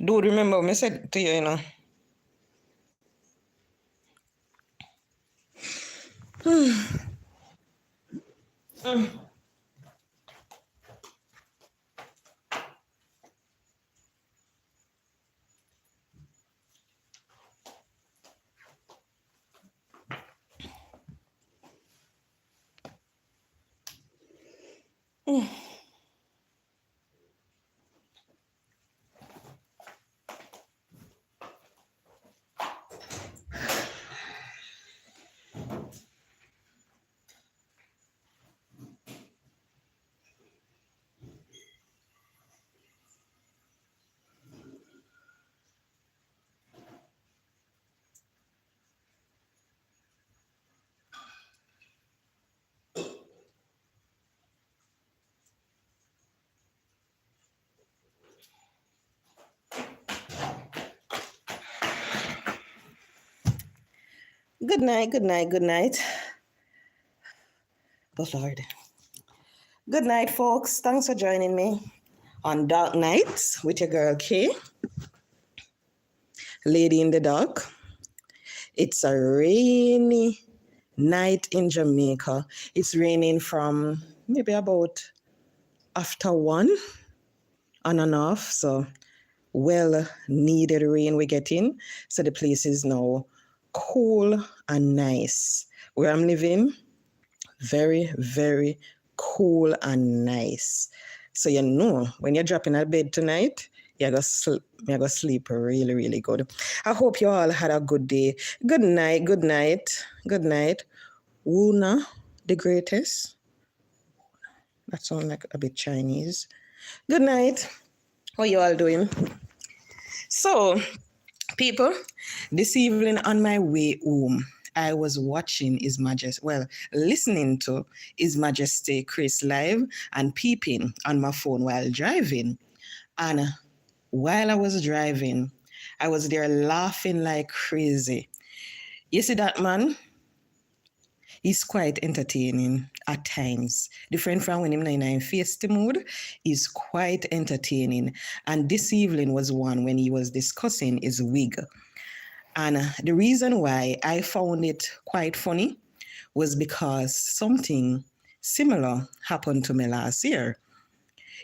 Do remember me said to you, you know. Good night, good night, good night. Oh Lord. Good night, folks. Thanks for joining me on Dark Nights with your girl Kay, Lady in the Dark. It's a rainy night in Jamaica. It's raining from maybe about after 1 on and off. So well needed rain we're getting. So the place is now cool and nice. Where I'm living, very, very cool and nice. So you know, when you're dropping out of bed tonight, you're gonna sleep really, really good. I hope you all had a good day. Good night, good night, good night. Wuna, the greatest. That sounds like a bit Chinese. Good night. How you all doing? So, people, this evening on my way home, I was watching listening to His Majesty Kris live and peeping on my phone while driving. And while I was driving, I was there laughing like crazy. You see that man? He's quite entertaining at times. Different from when him in a feisty mood, he's quite entertaining. And this evening was one when he was discussing his wig. And the reason why I found it quite funny was because something similar happened to me last year.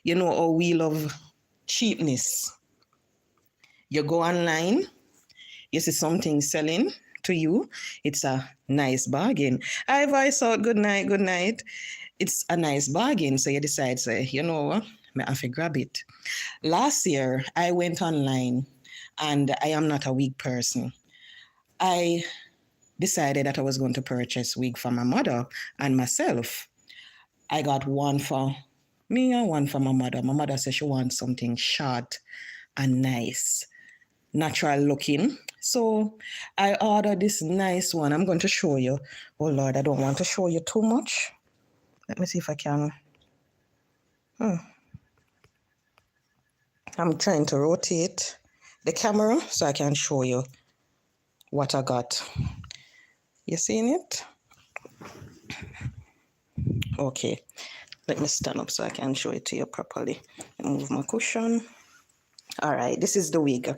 You know how we love cheapness. You go online, you see something selling to you, it's a nice bargain. I voice out good night. It's a nice bargain. So you decide, say, you know what, I have to grab it. Last year, I went online and I am not a wig person. I decided that I was going to purchase wig for my mother and myself. I got one for me and one for my mother. My mother said she wants something short and nice, natural looking. So I ordered this nice one. I'm going to show you. Oh Lord, I don't want to show you too much. Let me see if I can. I'm trying to rotate the camera so I can show you what I got. You seeing it? Okay. Let me stand up so I can show it to you properly. Move my cushion. All right, this is the wig.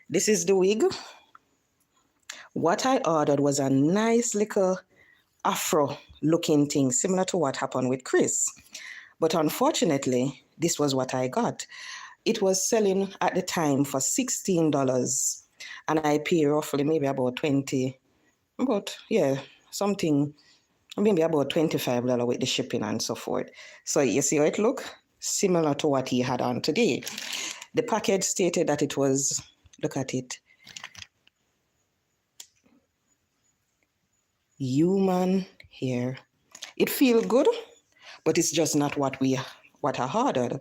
This is the wig. What I ordered was a nice little afro looking thing, similar to what happened with Kris. But unfortunately, this was what I got. It was selling at the time for $16. And I pay roughly maybe about maybe about $25 with the shipping and so forth. So you see how it look? Similar to what he had on today. The package stated that it was, look at it, human hair. It feels good, but it's just not what I ordered.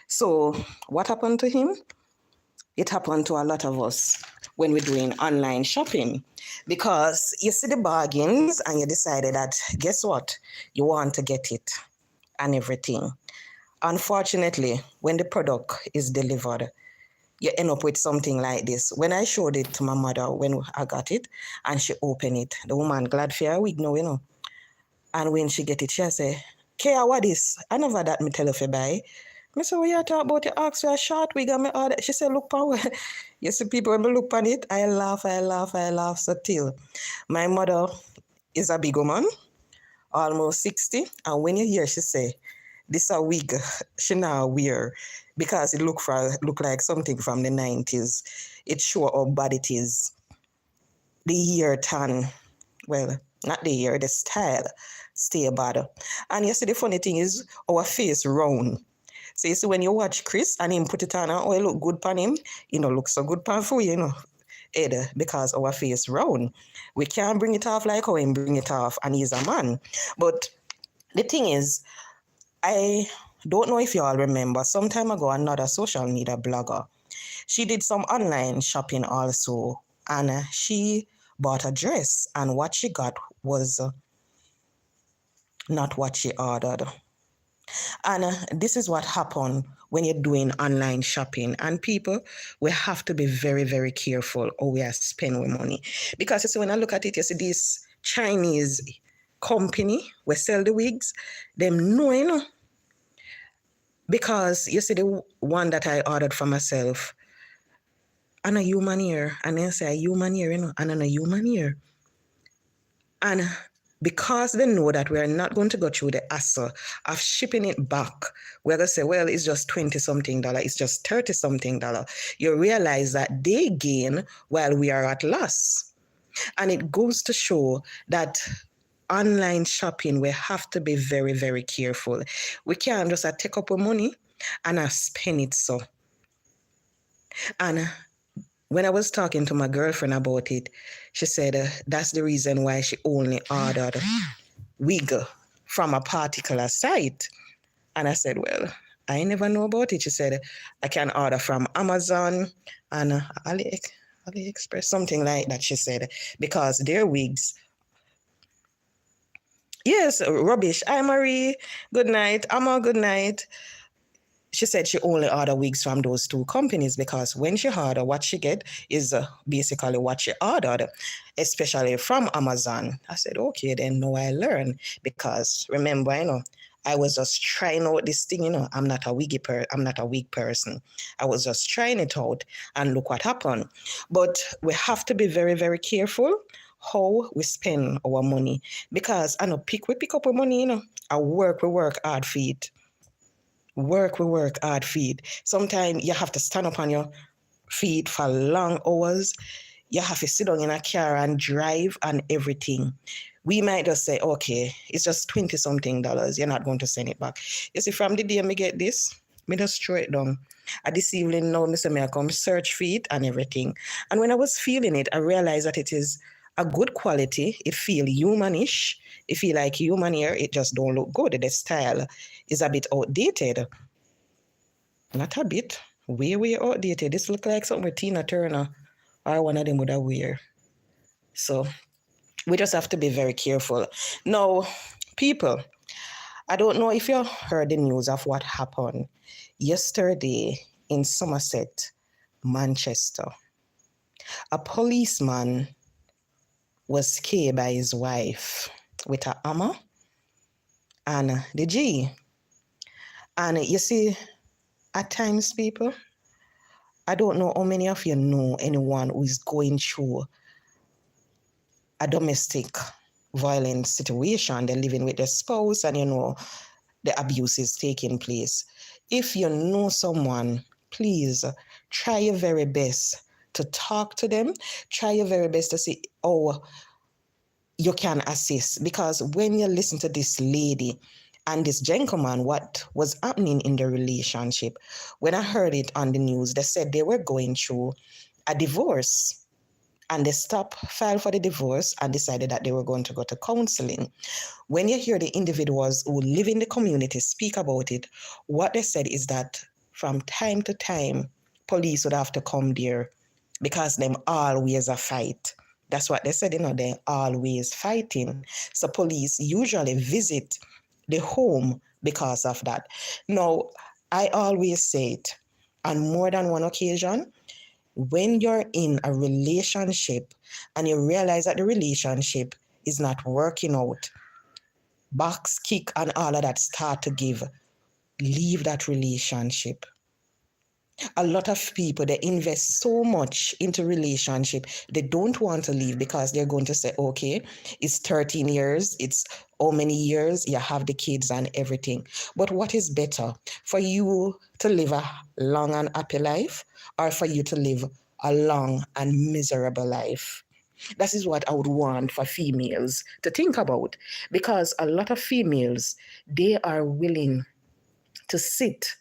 So what happened to him? It happened to a lot of us when we're doing online shopping, because you see the bargains and you decided that, guess what? You want to get it and everything. Unfortunately, when the product is delivered, you end up with something like this. When I showed it to my mother when I got it and she opened it, the woman glad for a wig now, you know. And when she get it, she say, Kaya, what is? I never that me tell her to buy. I said, what you talk about? You ask for a short wig and me order. She said, look on where. You see people when me look on it, I laugh. So till my mother is a big woman, almost 60. And when you hear she say, this a wig she now wear because it look like something from the 90s. It show how bad it is. The hair tan, well, not the hair, the style stay bad. And you see the funny thing is our face round. So you see when you watch Kris and him put it on, oh, it look good pan him, look so good pan for you, Ed, because our face round. We can't bring it off like how him bring it off, and he's a man. But the thing is, I don't know if you all remember, some time ago, another social media blogger, she did some online shopping also, and she bought a dress, and what she got was not what she ordered. And this is what happened when you're doing online shopping. And people, we have to be very, very careful how we are spending money. Because you see, when I look at it, you see this Chinese company we sell the wigs, them know, because you see the one that I ordered for myself, and a human ear, and then say a human ear, and a human ear. And because they know that we are not going to go through the hassle of shipping it back, we're going to say, well, it's just $20-something, it's just $30-something. You realize that they gain while we are at loss. And it goes to show that online shopping, we have to be very, very careful. We can't just take up our money and spend it so. And when I was talking to my girlfriend about it, she said that's the reason why she only ordered wig from a particular site. And I said, well, I never know about it. She said, I can order from Amazon and AliExpress, something like that, she said, because their wigs. Yes, rubbish. Hi, Marie. Good night. Amma, good night. She said she only order wigs from those two companies because when she order, what she get is basically what she ordered, especially from Amazon. I said, okay, then now I learn, because remember, I was just trying out this thing, I'm not a wig person. I was just trying it out, and look what happened. But we have to be very, very careful how we spend our money, because we pick up our money, we work hard for it. We work hard feet. Sometimes you have to stand up on your feet for long hours. You have to sit down in a car and drive and everything. We might just say, okay, it's just $20-something. You're not going to send it back. You see, from the day I get this, I just throw it down. This evening now, I come search for it and everything. And when I was feeling it, I realized that it is a good quality. It feel humanish. It feel like human hair. It just don't look good. The style is a bit outdated. Not a bit. Way outdated. This look like something with Tina Turner or one of them would have wear. So we just have to be very careful. Now, people, I don't know if you heard the news of what happened yesterday in Somerset, Manchester. A policeman was killed by his wife with a hammer and the G. And you see, at times, people, I don't know how many of you know anyone who is going through a domestic violence situation. They're living with their spouse and, the abuse is taking place. If you know someone, please try your very best to talk to them. Try your very best to see how you can assist. Because when you listen to this lady and this gentleman, what was happening in the relationship, when I heard it on the news, they said they were going through a divorce. And they filed for the divorce and decided that they were going to go to counseling. When you hear the individuals who live in the community speak about it, what they said is that from time to time, police would have to come there because them always a fight. That's what they said, they're always fighting. So police usually visit the home because of that. Now, I always say it on more than one occasion, when you're in a relationship and you realize that the relationship is not working out, box kick and all of that start to give. leave that relationship. A lot of people, they invest so much into relationship, they don't want to leave because they're going to say, okay, it's 13 years, it's how many years, you have the kids and everything. But what is better, for you to live a long and happy life, or for you to live a long and miserable life? That is what I would want for females to think about, because a lot of females, they are willing to sit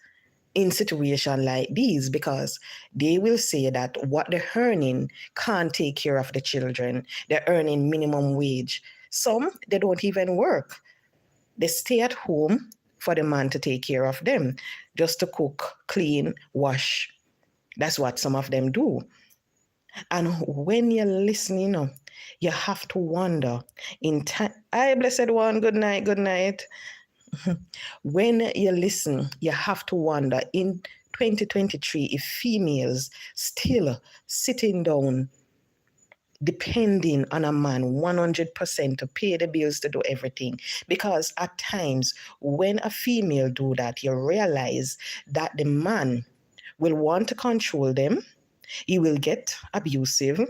in situation like these because they will say that what they're earning can't take care of the children. They're earning minimum wage. Some, they don't even work. They stay at home for the man to take care of them, just to cook, clean, wash. That's what some of them do. And when you're listening, you have to wonder in time. Hi, blessed one, good night, good night. When you listen, you have to wonder in 2023 if females still sitting down depending on a man 100% to pay the bills, to do everything. Because at times when a female do that, you realize that the man will want to control them, he will get abusive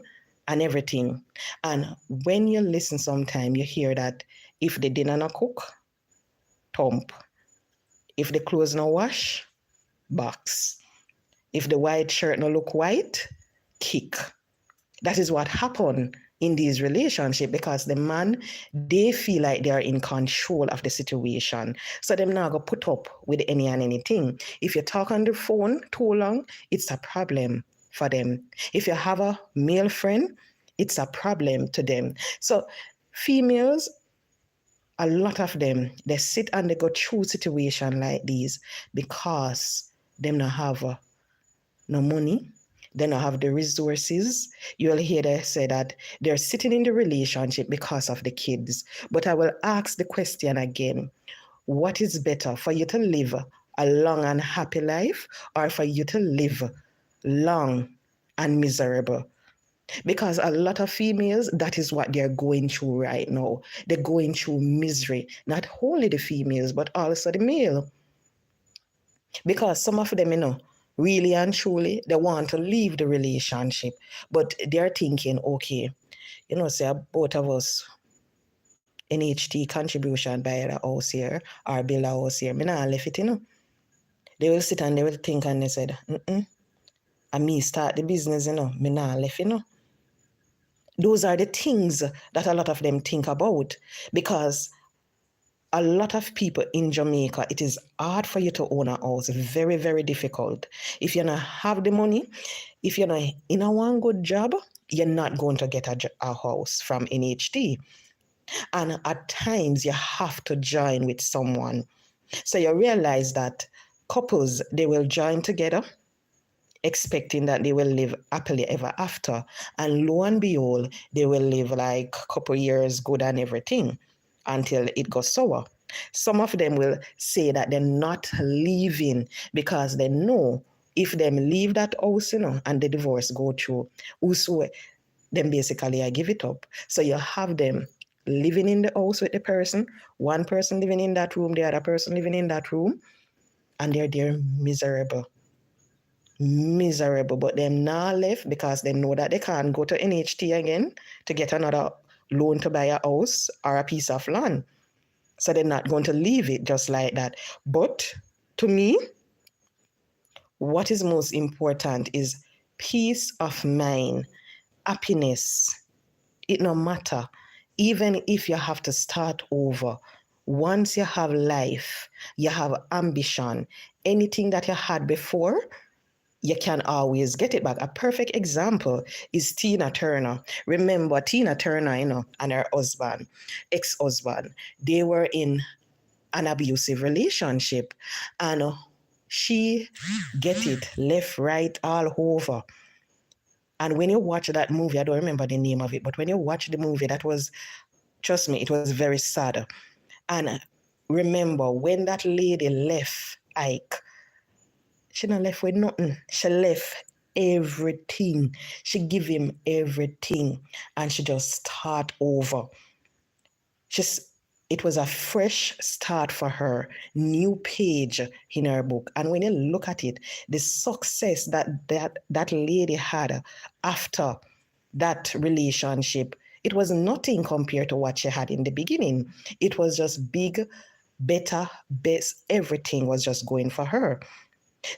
and everything. And when you listen sometime, you hear that if the dinner not cook, thump. If the clothes no wash, box. If the white shirt no look white, kick. That is what happened in these relationships because the man, they feel like they are in control of the situation. So them not going to put up with any and anything. If you talk on the phone too long, it's a problem for them. If you have a male friend, it's a problem to them. So females, a lot of them, they sit and they go through situation like these because them not have no money, they don't have the resources. You'll hear they say that they're sitting in the relationship because of the kids. But I will ask the question again. What is better, for you to live a long and happy life or for you to live long and miserable? Because a lot of females, that is what they're going through right now. They're going through misery. Not only the females, but also the male. Because some of them, really and truly, they want to leave the relationship. But they're thinking, okay, say both of us, NHT contribution by the house here or build a house here. Me not left it. They will sit and they will think and they said, and me start the business, me not left it. Those are the things that a lot of them think about because a lot of people in Jamaica, it is hard for you to own a house. Very, very difficult. If you don't have the money, if you're not in a one good job, you're not going to get a house from NHT. And at times you have to join with someone. So you realize that couples, they will join together expecting that they will live happily ever after. And lo and behold, they will live like a couple years good and everything until it goes sour. Some of them will say that they're not leaving because they know if them leave that house, and the divorce go through, also, then basically I give it up. So you have them living in the house with the person, one person living in that room, the other person living in that room, and they're miserable. But them now left because they know that they can't go to NHT again to get another loan to buy a house or a piece of land. So they're not going to leave it just like that. But to me, what is most important is peace of mind, happiness. It no matter. Even if you have to start over, once you have life, you have ambition, anything that you had before, you can always get it back. A perfect example is Tina Turner. Remember Tina Turner, and her husband, ex-husband, they were in an abusive relationship and she get it left, right, all over. And when you watch that movie, I don't remember the name of it, but when you watch the movie, trust me, it was very sad. And remember, when that lady left Ike, she not left with nothing. She left everything. She give him everything. And she just start over. it was a fresh start for her, new page in her book. And when you look at it, the success that lady had after that relationship, it was nothing compared to what she had in the beginning. It was just big, better, best, everything was just going for her.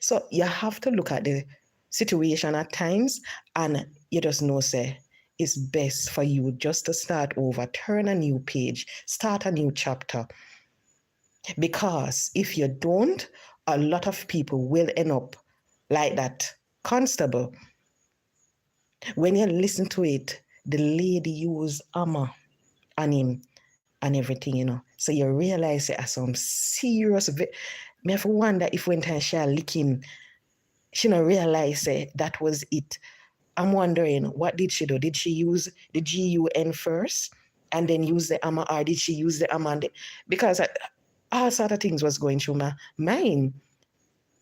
So you have to look at the situation at times and you just know, say, it's best for you just to start over, turn a new page, start a new chapter. Because if you don't, a lot of people will end up like that constable. When you listen to it, the lady used armor on him and everything, So you realize it as some serious. Me have to wonder if when time she lick him, she not realize that was it. I'm wondering, what did she do? Did she use the GUN first and then use the armor, or did she use the armor? Because all sort of things was going through my mind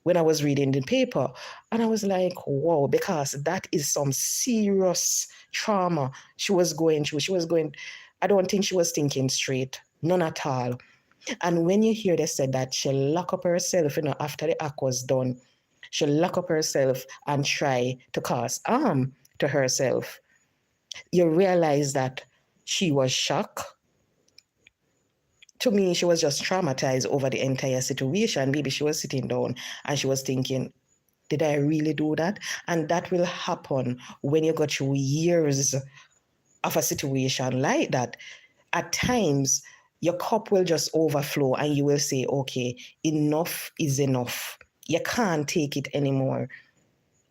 when I was reading the paper. And I was like, whoa, because that is some serious trauma she was going through. I don't think she was thinking straight, none at all. And when you hear they said that she lock up herself, after the act was done, she lock up herself and try to cause harm to herself, you realize that she was shocked. To me, she was just traumatized over the entire situation. Maybe she was sitting down and she was thinking, did I really do that? And that will happen when you go through years of a situation like that. At times, your cup will just overflow and you will say, okay, enough is enough. You can't take it anymore.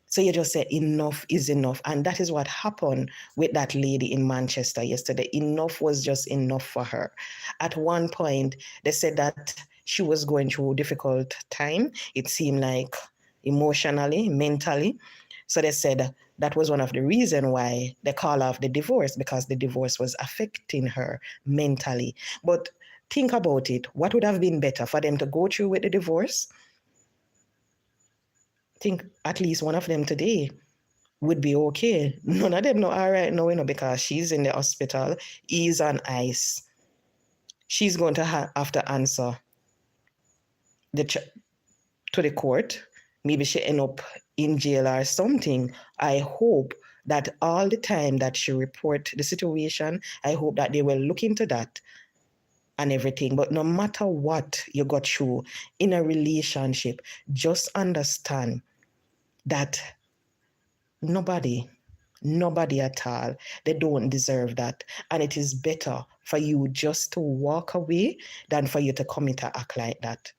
So you just say, enough is enough. And that is what happened with that lady in Manchester yesterday. Enough was just enough for her. At one point, they said that she was going through a difficult time. It seemed like emotionally, mentally. So they said that was one of the reasons why they call off the divorce, because the divorce was affecting her mentally. But think about it. What would have been better for them to go through with the divorce? Think at least one of them today would be okay. None of them know all right now, because she's in the hospital. He's on ice. She's going to have to answer to the court. Maybe she end up in jail or something. I hope that all the time that she report the situation, I hope that they will look into that and everything. But no matter what you got through in a relationship, just understand that nobody at all, they don't deserve that. And it is better for you just to walk away than for you to commit to act like that.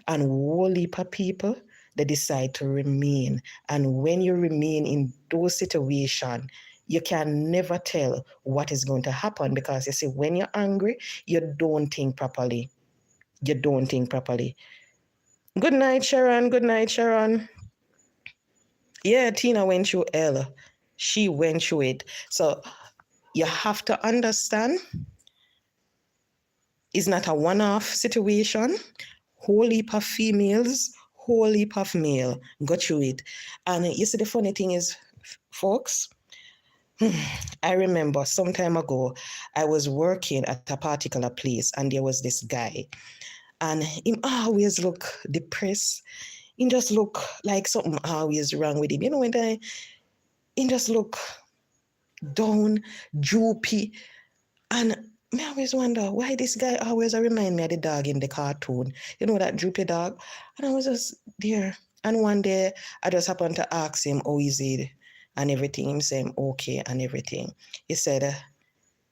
And whole heap of people, they decide to remain. And when you remain in those situations, you can never tell what is going to happen, because you see, when you're angry, you don't think properly. Good night, Sharon. Yeah, Tina went through hell. She went through it. So you have to understand, it's not a one-off situation. Whole heap of females, whole heap of male go through it. And you see, the funny thing is, folks, I remember some time ago, I was working at a particular place and there was this guy, and him always look depressed. He just look like something always wrong with him. When he just look down, droopy. And I always wonder why this guy always remind me of the dog in the cartoon. That droopy dog? And I was just there. And one day, I just happened to ask him, how is it? And everything. Him saying, okay, and everything. He said,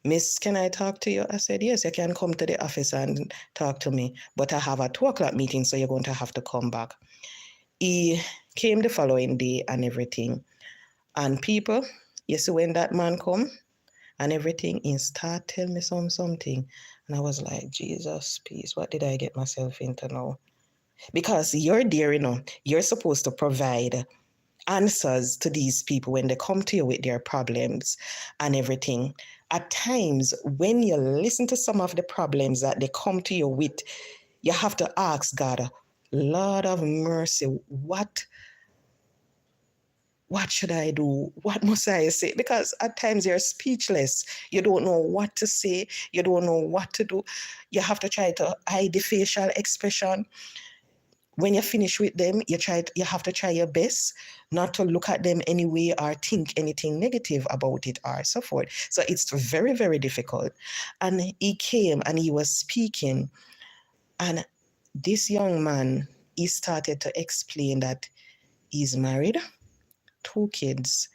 Miss, can I talk to you? I said, yes, you can come to the office and talk to me. But I have a 2:00 meeting, so you're going to have to come back. He came the following day and everything. And people, you see when that man come and everything, he start tell me something. And I was like, Jesus, please, what did I get myself into now? Because you're there, you're supposed to provide answers to these people when they come to you with their problems and everything. At times, when you listen to some of the problems that they come to you with, you have to ask God, Lord of mercy, what what should I do? What must I say? Because at times you're speechless. You don't know what to say. You don't know what to do. You have to try to hide the facial expression. When you finish with them, you have to try your best not to look at them anyway or think anything negative about it or so forth. So it's very, very difficult. And he came and he was speaking, and this young man, he started to explain that he's married, 2 kids,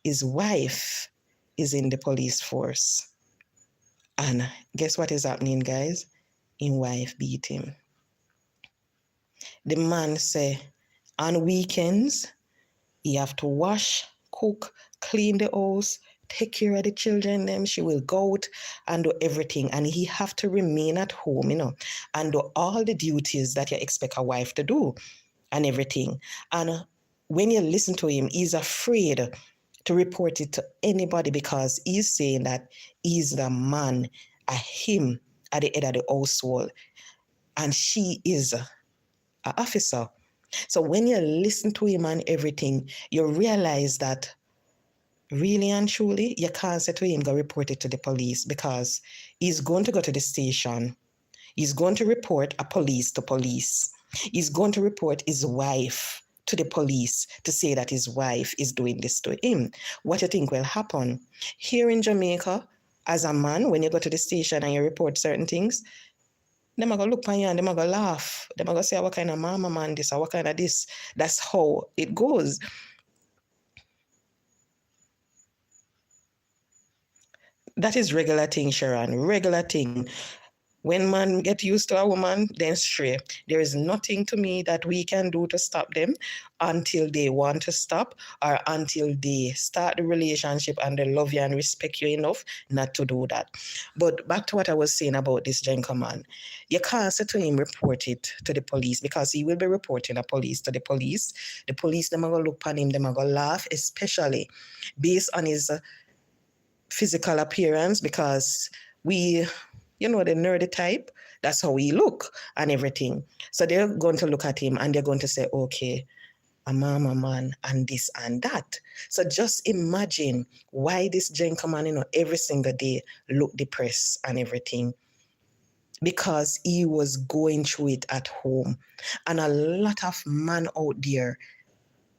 his wife is in the police force. And guess what is happening, guys? His wife beat him. The man say, on weekends, he have to wash, cook, clean the house, take care of the children, them. She will go out and do everything. And he have to remain at home, and do all the duties that you expect a wife to do and everything. And when you listen to him, he's afraid to report it to anybody because he's saying that he's the man, him at the head of the household, and she is an officer. So when you listen to him and everything, you realize that really and truly, you can't say to him, go report it to the police, because he's going to go to the station. He's going to report a police to police. He's going to report his wife to the police to say that his wife is doing this to him. What do you think will happen? Here in Jamaica, as a man, when you go to the station and you report certain things, them are going to look on you and them are going to laugh. Them are going to say, what kind of mama man this, or what kind of this. That's how it goes. That is regular thing, Sharon, regular thing. When man get used to a woman, then stray. There is nothing to me that we can do to stop them until they want to stop, or until they start the relationship and they love you and respect you enough not to do that. But back to what I was saying about this gentleman. You can't say to him, report it to the police, because he will be reporting the police to the police. The police, them are going to look on him, them are going to laugh, especially based on his physical appearance, because we... the nerdy type, that's how he look and everything. So they're going to look at him and they're going to say, okay, a mama man and this and that. So just imagine why this gentleman, every single day look depressed and everything. Because he was going through it at home. And a lot of men out there,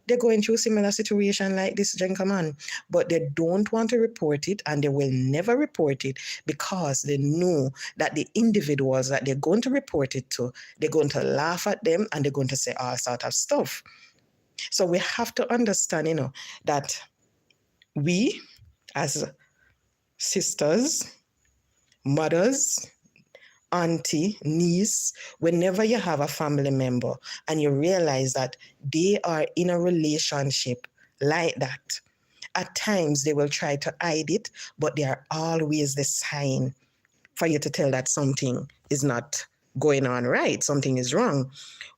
they're going through a similar situation like this gentleman, but they don't want to report it, and they will never report it because they know that the individuals that they're going to report it to, they're going to laugh at them and they're going to say all sorts of stuff. So we have to understand, that we as sisters, mothers, auntie, niece, whenever you have a family member and you realize that they are in a relationship like that, at times they will try to hide it, but they are always the sign for you to tell that something is not going on right, something is wrong.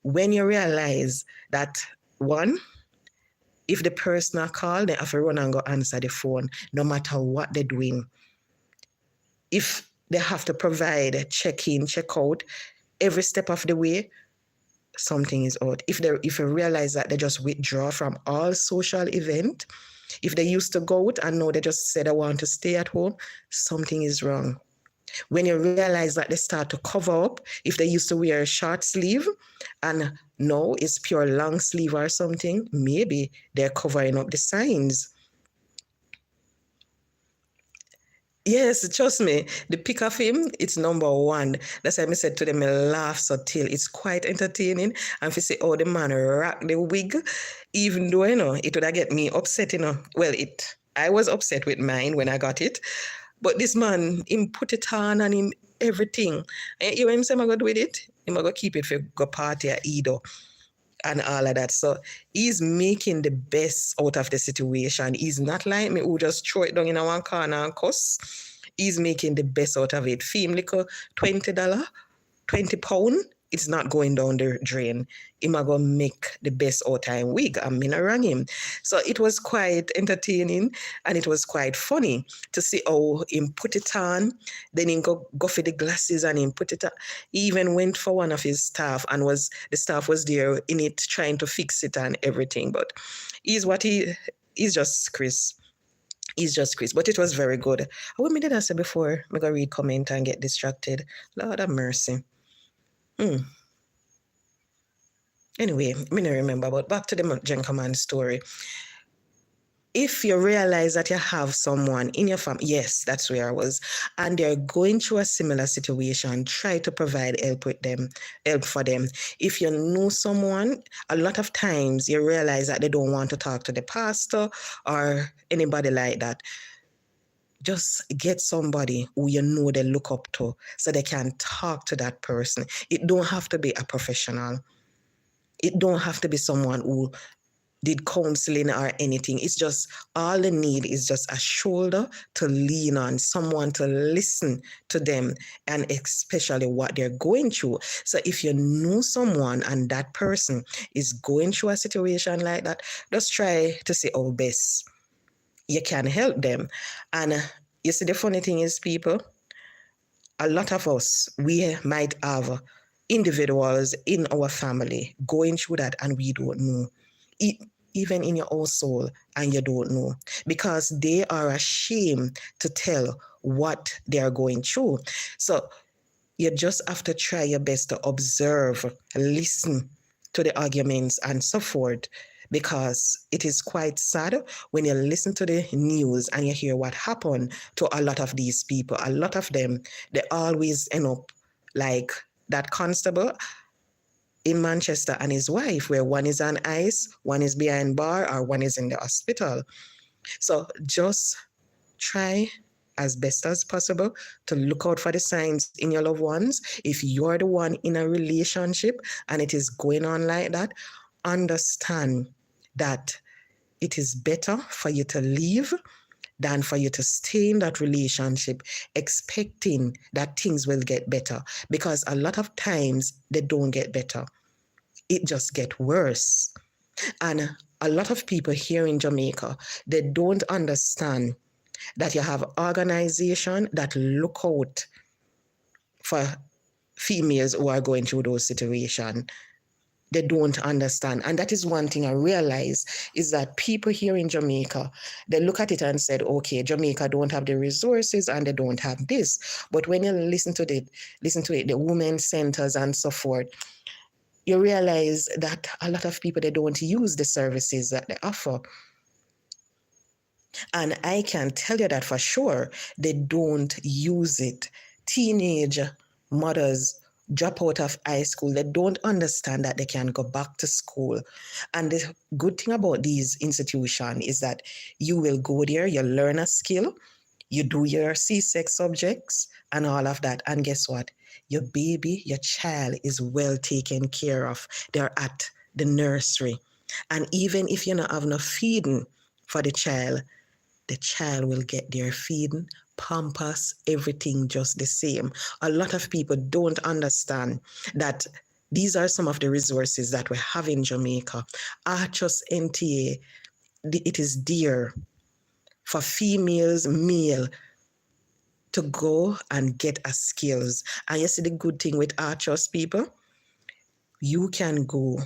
When you realize that, one, if the person call, they have to run and go answer the phone, no matter what they're doing. If they have to provide check-in, check-out every step of the way, something is out. If you realize that they just withdraw from all social event, if they used to go out and now they just said, I want to stay at home, something is wrong. When you realize that they start to cover up, if they used to wear a short sleeve and now it's pure long sleeve or something, maybe they're covering up the signs. Yes, trust me, the pic of him, it's number one. That's why I said to them, I laugh so till it's quite entertaining. And if you say, oh, the man rock the wig, even though, it would have get me upset, Well, I was upset with mine when I got it. But this man, him put it on and him everything. And you know him say, I'm going to do with it? I'm going to keep it for go party or either. And all of that. So he's making the best out of the situation. He's not like me who just throw it down in one corner and cuss. He's making the best out of it. Fee him like $20, £20, it's not going down the drain. Him a go make the best out time wig. I mean, I rang him. So it was quite entertaining and it was quite funny to see how him put it on. Then him go for the glasses and him put it on. He even went for one of his staff and the staff was there in it trying to fix it and everything. But he's just Kris. He's just Kris. But it was very good. What me did I say before? I go read comment and get distracted. Lord have mercy. Anyway, I don't remember, but back to the gentleman story. If you realize that you have someone in your family, yes, that's where I was, and they're going through a similar situation, try to provide help for them. If you know someone, a lot of times you realize that they don't want to talk to the pastor or anybody like that. Just get somebody who you know they look up to so they can talk to that person. It don't have to be a professional. It don't have to be someone who did counseling or anything. It's just all they need is just a shoulder to lean on, someone to listen to them, and especially what they're going through. So if you know someone and that person is going through a situation like that, just try to see how best you can help them. And you see, the funny thing is, people, a lot of us, we might have individuals in our family going through that and we don't know. Even in your own soul, and you don't know, because they are ashamed to tell what they are going through. So you just have to try your best to observe, listen to the arguments and so forth, because it is quite sad when you listen to the news and you hear what happened to a lot of these people. A lot of them, they always end up like that constable in Manchester and his wife, where one is on ice, one is behind bar, or one is in the hospital. So just try as best as possible to look out for the signs in your loved ones. If you're the one in a relationship and it is going on like that, understand that it is better for you to leave than for you to stay in that relationship expecting that things will get better, because a lot of times they don't get better. It just gets worse. And a lot of people here in Jamaica, they don't understand that you have organizations that look out for females who are going through those situations. They don't understand. And that is one thing I realize, is that people here in Jamaica, they look at it and said, okay, Jamaica don't have the resources and they don't have this. But when you listen to it, the women's centers and so forth, you realize that a lot of people, they don't use the services that they offer. And I can tell you that for sure, they don't use it. Teenage mothers drop out of high school. They don't understand that they can go back to school. And the good thing about these institutions is that you will go there, you learn a skill, you do your C-sex subjects and all of that. And guess what? Your baby, your child is well taken care of. They're at the nursery. And even if you don't have no feeding for the child will get their feeding, pampers, everything just the same. A lot of people don't understand that these are some of the resources that we have in Jamaica. Archus NTA, it is dear for females, male, to go and get a skills. And you see the good thing with Archus, people, you can go,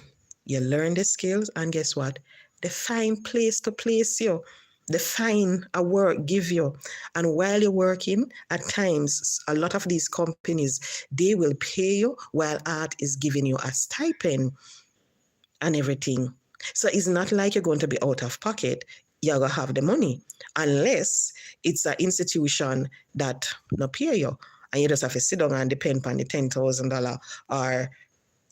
you learn the skills, and guess what? They find place to place you. They find a work, give you. And while you're working, at times, a lot of these companies, they will pay you while art is giving you a stipend and everything. So it's not like you're going to be out of pocket. You're going to have the money, unless it's an institution that not pay you. And you just have to sit down and depend on the $10,000 or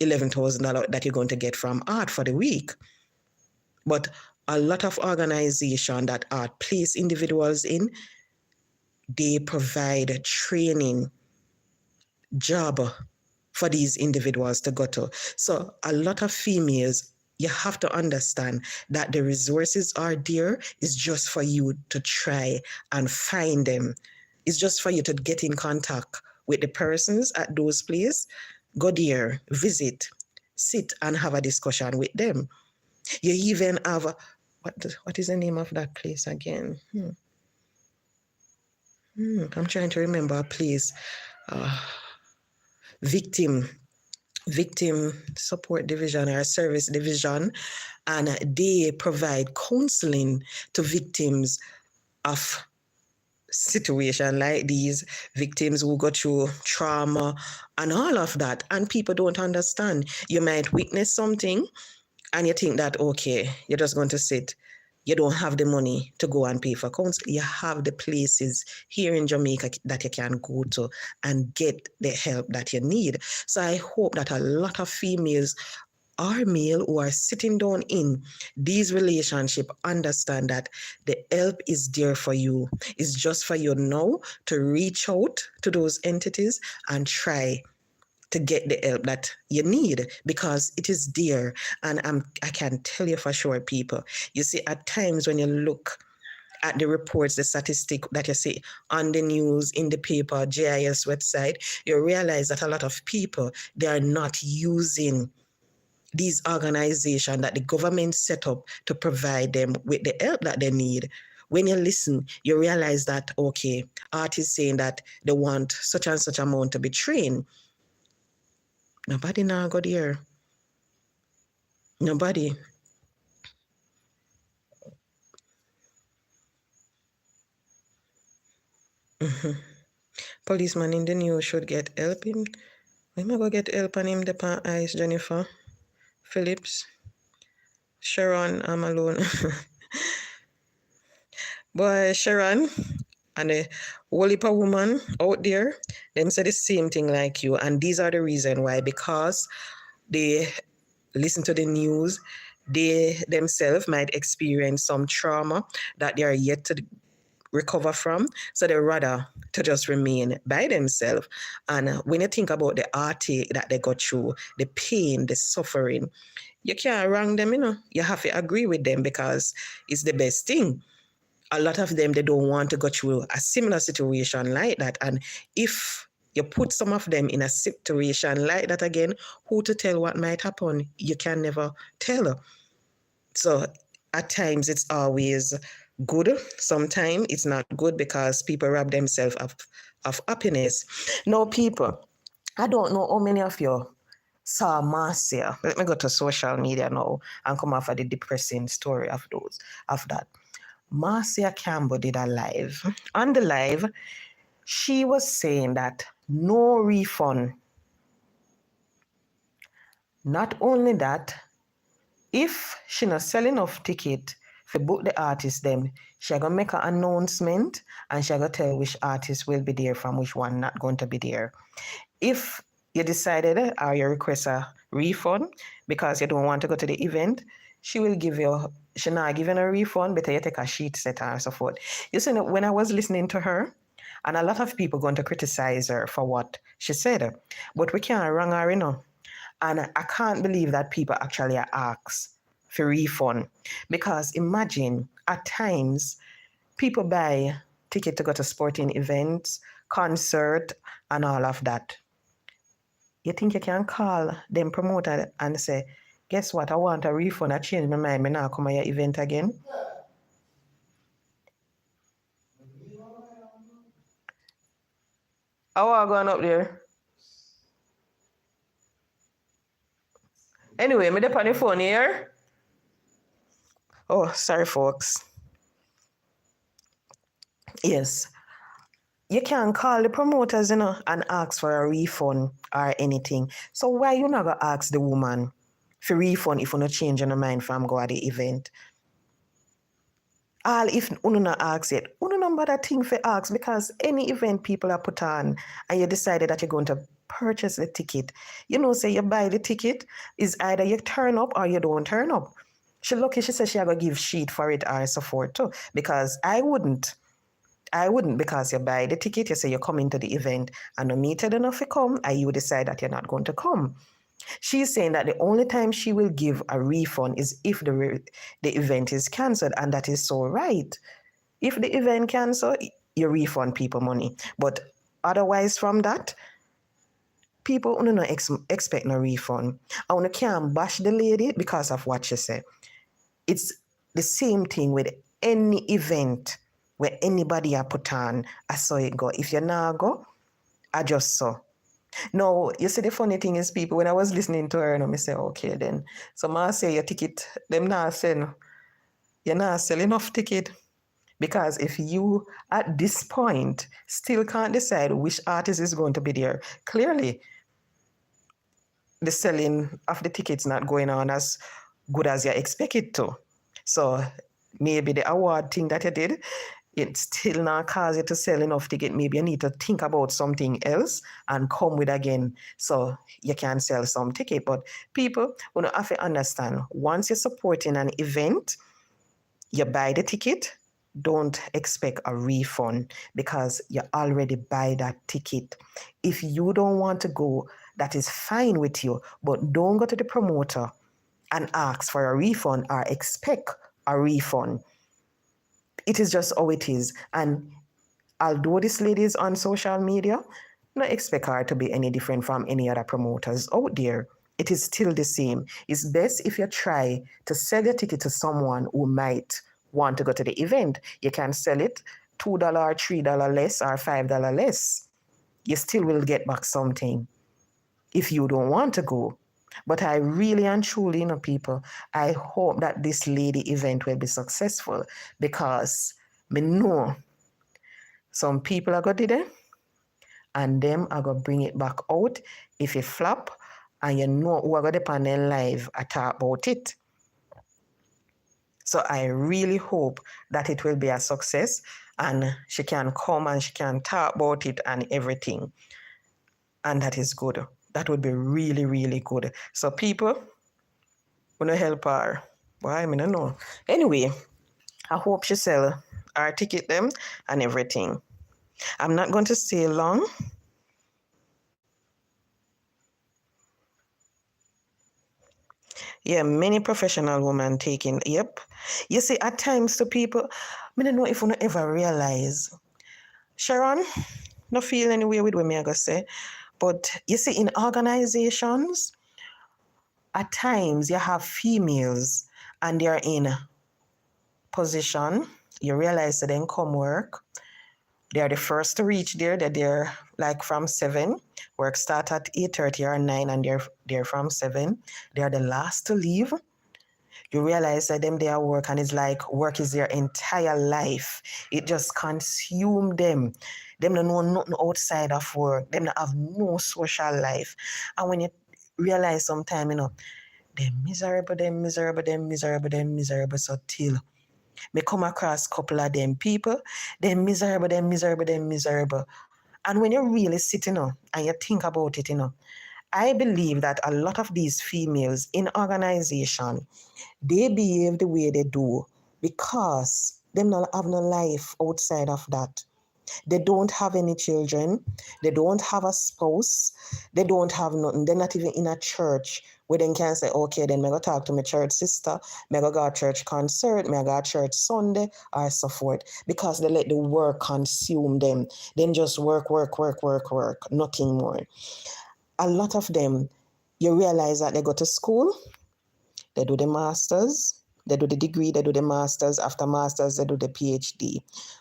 $11,000 that you're going to get from art for the week. But a lot of organizations that art place individuals in, they provide training, job for these individuals to go to. So a lot of females, you have to understand that the resources are there. It's just for you to try and find them. It's just for you to get in contact with the persons at those places go there, visit, sit and have a discussion with them. You even have what is the name of that place again? I'm trying to remember a place. Victim support division or service division, and they provide counseling to victims of situation like these, victims who go through trauma and all of that. And people don't understand. You might witness something and you think that, okay, you're just going to sit. You don't have the money to go and pay for counseling. You have the places here in Jamaica that you can go to and get the help that you need. So I hope that a lot of females or male who are sitting down in these relationships understand that the help is there for you. It's just for you now to reach out to those entities and try to get the help that you need, because it is there. And I can tell you for sure, people, you see, at times when you look at the reports, the statistic that you see on the news, in the paper, GIS website, you realize that a lot of people, they are not using these organizations that the government set up to provide them with the help that they need. When you listen, you realize that, okay, artists saying that they want such and such amount to be trained. Nobody now got here. Nobody. Policeman in the news should get help him. When I go get help on him, the pan eyes, Jennifer Phillips, Sharon, I'm alone. Boy, Sharon and a whole heap of woman out there, them say the same thing like you. And these are the reason why, because they listen to the news, they themselves might experience some trauma that they are yet to recover from. So they rather to just remain by themselves. And when you think about the heartache that they go through, the pain, the suffering, you can't wrong them, You have to agree with them because it's the best thing. A lot of them, they don't want to go through a similar situation like that. And if you put some of them in a situation like that again, who to tell what might happen? You can never tell. So at times it's always good. Sometimes it's not good because people rob themselves of happiness. Now, people, I don't know how many of you saw Marcia. Let me go to social media now and come off of the depressing story of that. Marcia Campbell did a live. On the live, she was saying that no refund. Not only that, if she not sell enough ticket for book the artist them, she gonna make an announcement and she gonna tell which artist will be there from which one not going to be there. If you decided or you request a refund because you don't want to go to the event, she will give you, she not giving a refund, better you take a sheet set and so forth. You see, when I was listening to her, and a lot of people going to criticize her for what she said, but we can't wrong her, And I can't believe that people actually ask for refund, because imagine at times people buy ticket to go to sporting events, concert, and all of that. You think you can call them promoter and say, guess what, I want a refund, I change my mind, I now come at your event again? How are you going up there? Anyway, me up on the phone here. Oh, sorry, folks. Yes. You can call the promoters, and ask for a refund or anything. So why you not gonna ask the woman for refund if you not change your mind from go at the event? All if you not ask it, you not bother thing for ask, because any event people are put on and you decided that you're going to purchase the ticket, say you buy the ticket, is either you turn up or you don't turn up. She lucky she said she gonna give sheet for it or so forth too, because I wouldn't, because you buy the ticket, you say you're coming to the event, and no meter enough to come, and you decide that you're not going to come. She's saying that the only time she will give a refund is if the event is cancelled, and that is so right. If the event cancelled, you refund people money. But otherwise from that, people who don't expect no refund. And you can't bash the lady because of what she said. It's the same thing with any event where anybody are put on. I saw it go. If you not go, I just saw. No, you see the funny thing is people, when I was listening to her, and I say, okay then. So I say your ticket, them not selling. You're not selling enough ticket. Because if you, at this point, still can't decide which artist is going to be there, clearly the selling of the tickets not going on as good as you expect it to. So maybe the award thing that you did, it still not cause you to sell enough ticket. Maybe you need to think about something else and come with again so you can sell some ticket. But people, you know, have to understand, once you're supporting an event, you buy the ticket, don't expect a refund because you already buy that ticket. If you don't want to go, that is fine with you, but don't go to the promoter and ask for a refund or expect a refund. It is just how it is. And although this lady is on social media, not expect her to be any different from any other promoters out there. It is still the same. It's best if you try to sell your ticket to someone who might want to go to the event. You can sell it $2, $3 less, or $5 less. You still will get back something if you don't want to go. But I really and truly, you know, people, I hope that this lady event will be successful because me know some people are going to do it and them are going to bring it back out if it flop and you know who are going to panel live and talk about it. So I really hope that it will be a success and she can come and she can talk about it and everything. And that is good. That would be really, really good. So people, wanna help her. Why? I don't know. Anyway, I hope she sell our ticket them and everything. I'm not going to stay long. Yeah, many professional women taking, yep. You see, at times to people, I don't know if you ever realize, Sharon, no feel any way with what me I gonna say, but you see, in organizations, at times you have females and they're in position. You realize that they come work. They're the first to reach there. They're like from 7. Work start at 8:30 or 9 and they're from 7. They're the last to leave. You realize that them they are work and it's like work is their entire life. It just consume them. Them don't know nothing outside of work. Them don't have no social life. And when you realize sometime, you know, they're miserable, so till me come across a couple of them people, they're miserable. And when you really sit, you know, and you think about it, you know, I believe that a lot of these females in organization, they behave the way they do because they don't have no life outside of that. They don't have any children. They don't have a spouse. They don't have nothing. They're not even in a church where they can say, okay, then I'm going to talk to my church sister. I'm going to go to church concert. I'm going to go to church Sunday or so forth. Because they let the work consume them. Then just work. Nothing more. A lot of them, you realize that they go to school. They do the masters. They do the degree, they do the masters. After masters, they do the PhD.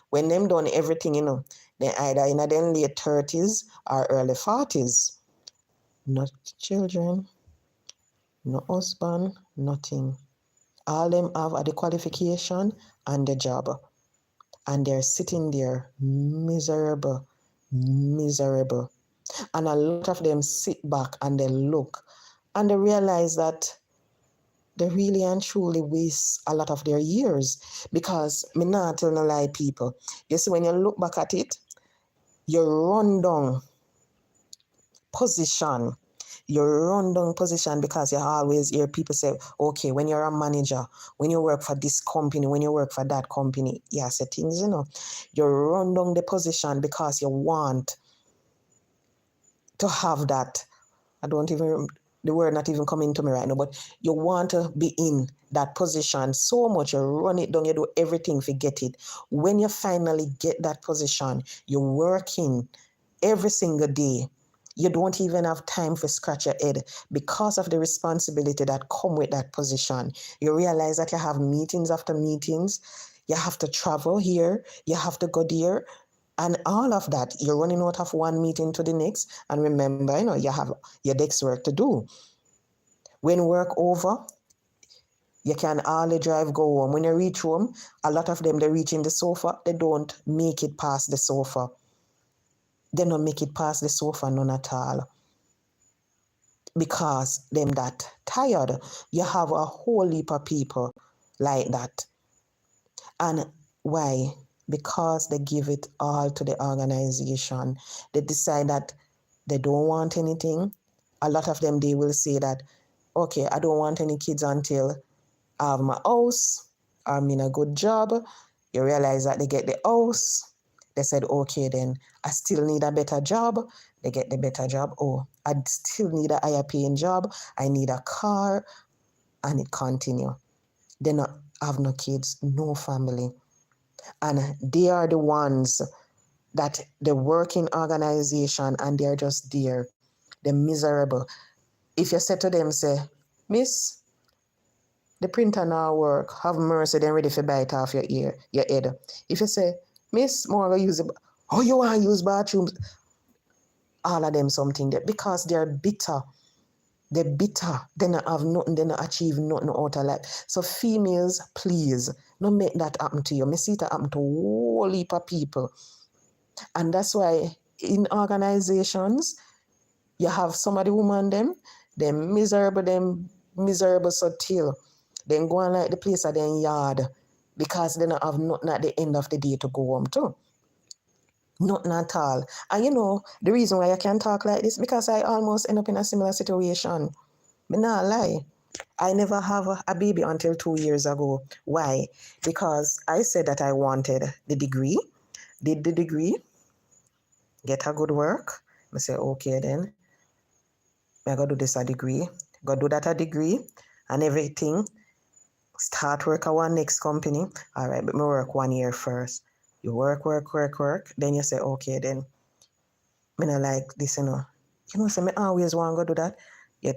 When them done everything, you know, they either in their late 30s or early 40s. Not children, no husband, nothing. All them have are the qualification and the job. And they're sitting there miserable. And a lot of them sit back and they look and they realize that they really and truly waste a lot of their years because me not tell no lie people. You see, when you look back at it, you run down position. You run down position because you always hear people say, okay, when you're a manager, when you work for this company, when you work for that company, yeah, say things, you know. You run down the position because you want to have that. I don't even, the word not even coming to me right now, but you want to be in that position so much, you run it down, you do everything to get it. When you finally get that position, you're working every single day. You don't even have time to scratch your head because of the responsibility that come with that position. You realize that you have meetings after meetings. You have to travel here. You have to go there. And all of that, you're running out of one meeting to the next. And remember, you have your next work to do. When work over, you can hardly drive, go home. When you reach home, a lot of them, they reach in the sofa. They don't make it past the sofa. They don't make it past the sofa, none at all. Because them that tired. You have a whole heap of people like that. And why? Because they give it all to the organization. They decide that they don't want anything. A lot of them, they will say that, okay, I don't want any kids until I have my house, I'm in a good job. You realize that they get the house. They said, okay, then I still need a better job. They get the better job. Oh, I still need a higher paying job. I need a car. And it continue. They not have no kids, no family. And they are the ones that the working organization, and they're just there. They're miserable. If you say to them, say, Miss, the printer now work, have mercy, then ready for bite off your head. If you say, Miss, more use it, oh, you want to use bathrooms? All of them something there because they're bitter. They're bitter. They don't have nothing, they don't achieve nothing out of life. So females, please, don't make that happen to you. I see it happen to a whole heap of people. And that's why in organizations, you have some of the women, they're miserable so till. Then go and like the place at their yard because they don't have nothing at the end of the day to go home to. Nothing at all. And the reason why I can talk like this, because I almost end up in a similar situation. Me not lie. I never have a baby until 2 years ago. Why? Because I said that I wanted the degree, did the degree, get a good work. I say, okay then, I gotta do this a degree, gotta do that a degree, and everything. Start work at one next company. All right, but me work 1 year first. You work. Then you say, okay, then me not like this, so me always want to go do that. You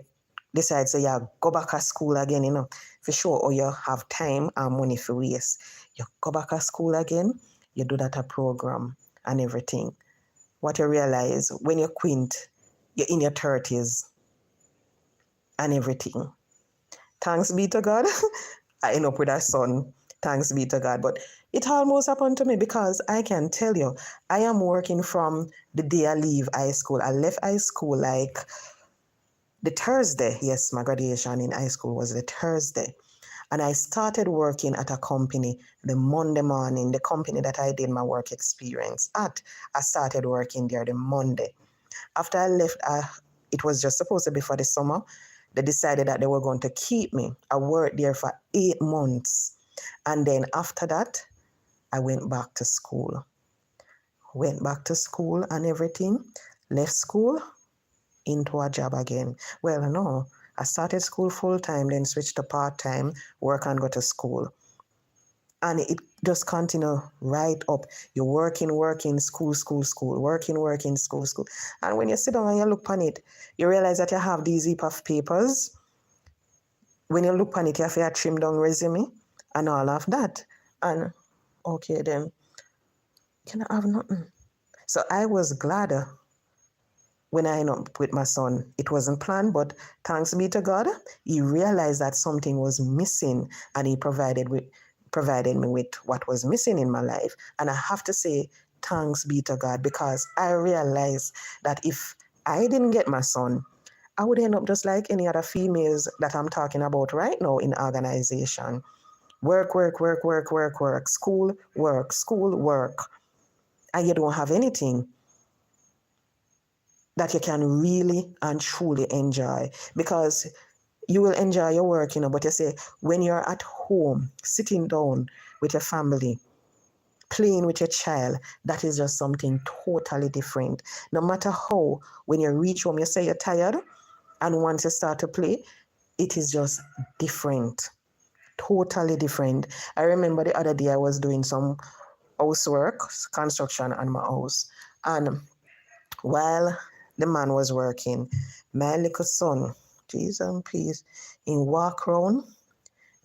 decide, say, yeah, go back to school again, for sure, or you have time and money for waste. You go back to school again, you do that a program and everything. What you realize, when you quint, you're in your 30s and everything. Thanks be to God. I end up with a son. Thanks be to God. But it almost happened to me because I can tell you, I am working from the day I leave high school. I left high school like the Thursday. Yes, my graduation in high school was the Thursday. And I started working at a company the Monday morning, the company that I did my work experience at. I started working there the Monday. After I left, it was just supposed to be for the summer. They decided that they were going to keep me. I worked there for 8 months. And then after that, I went back to school. Went back to school and everything. Left school, into a job again. Well, no, I started school full-time, then switched to part-time, work and go to school. And it just continue right up. You're working, school, working, school. And when you sit down and you look on it, you realize that you have these heap of papers. When you look on it, you have to trim down resume and all of that. And okay, then, can I have nothing? So I was glad when I ended up with my son. It wasn't planned, but thanks be to God, he realized that something was missing and he provided me with what was missing in my life. And I have to say, thanks be to God, because I realized that if I didn't get my son, I would end up just like any other females that I'm talking about right now in organization. Work, school, work. And you don't have anything that you can really and truly enjoy, because you will enjoy your work, but you say when you're at home, sitting down with your family, playing with your child, that is just something totally different. No matter how, when you reach home, you say you're tired, and once you start to play, it is just different, totally different. I remember the other day I was doing some housework, construction on my house, and while the man was working. My little son, Jesus and peace, in walk round.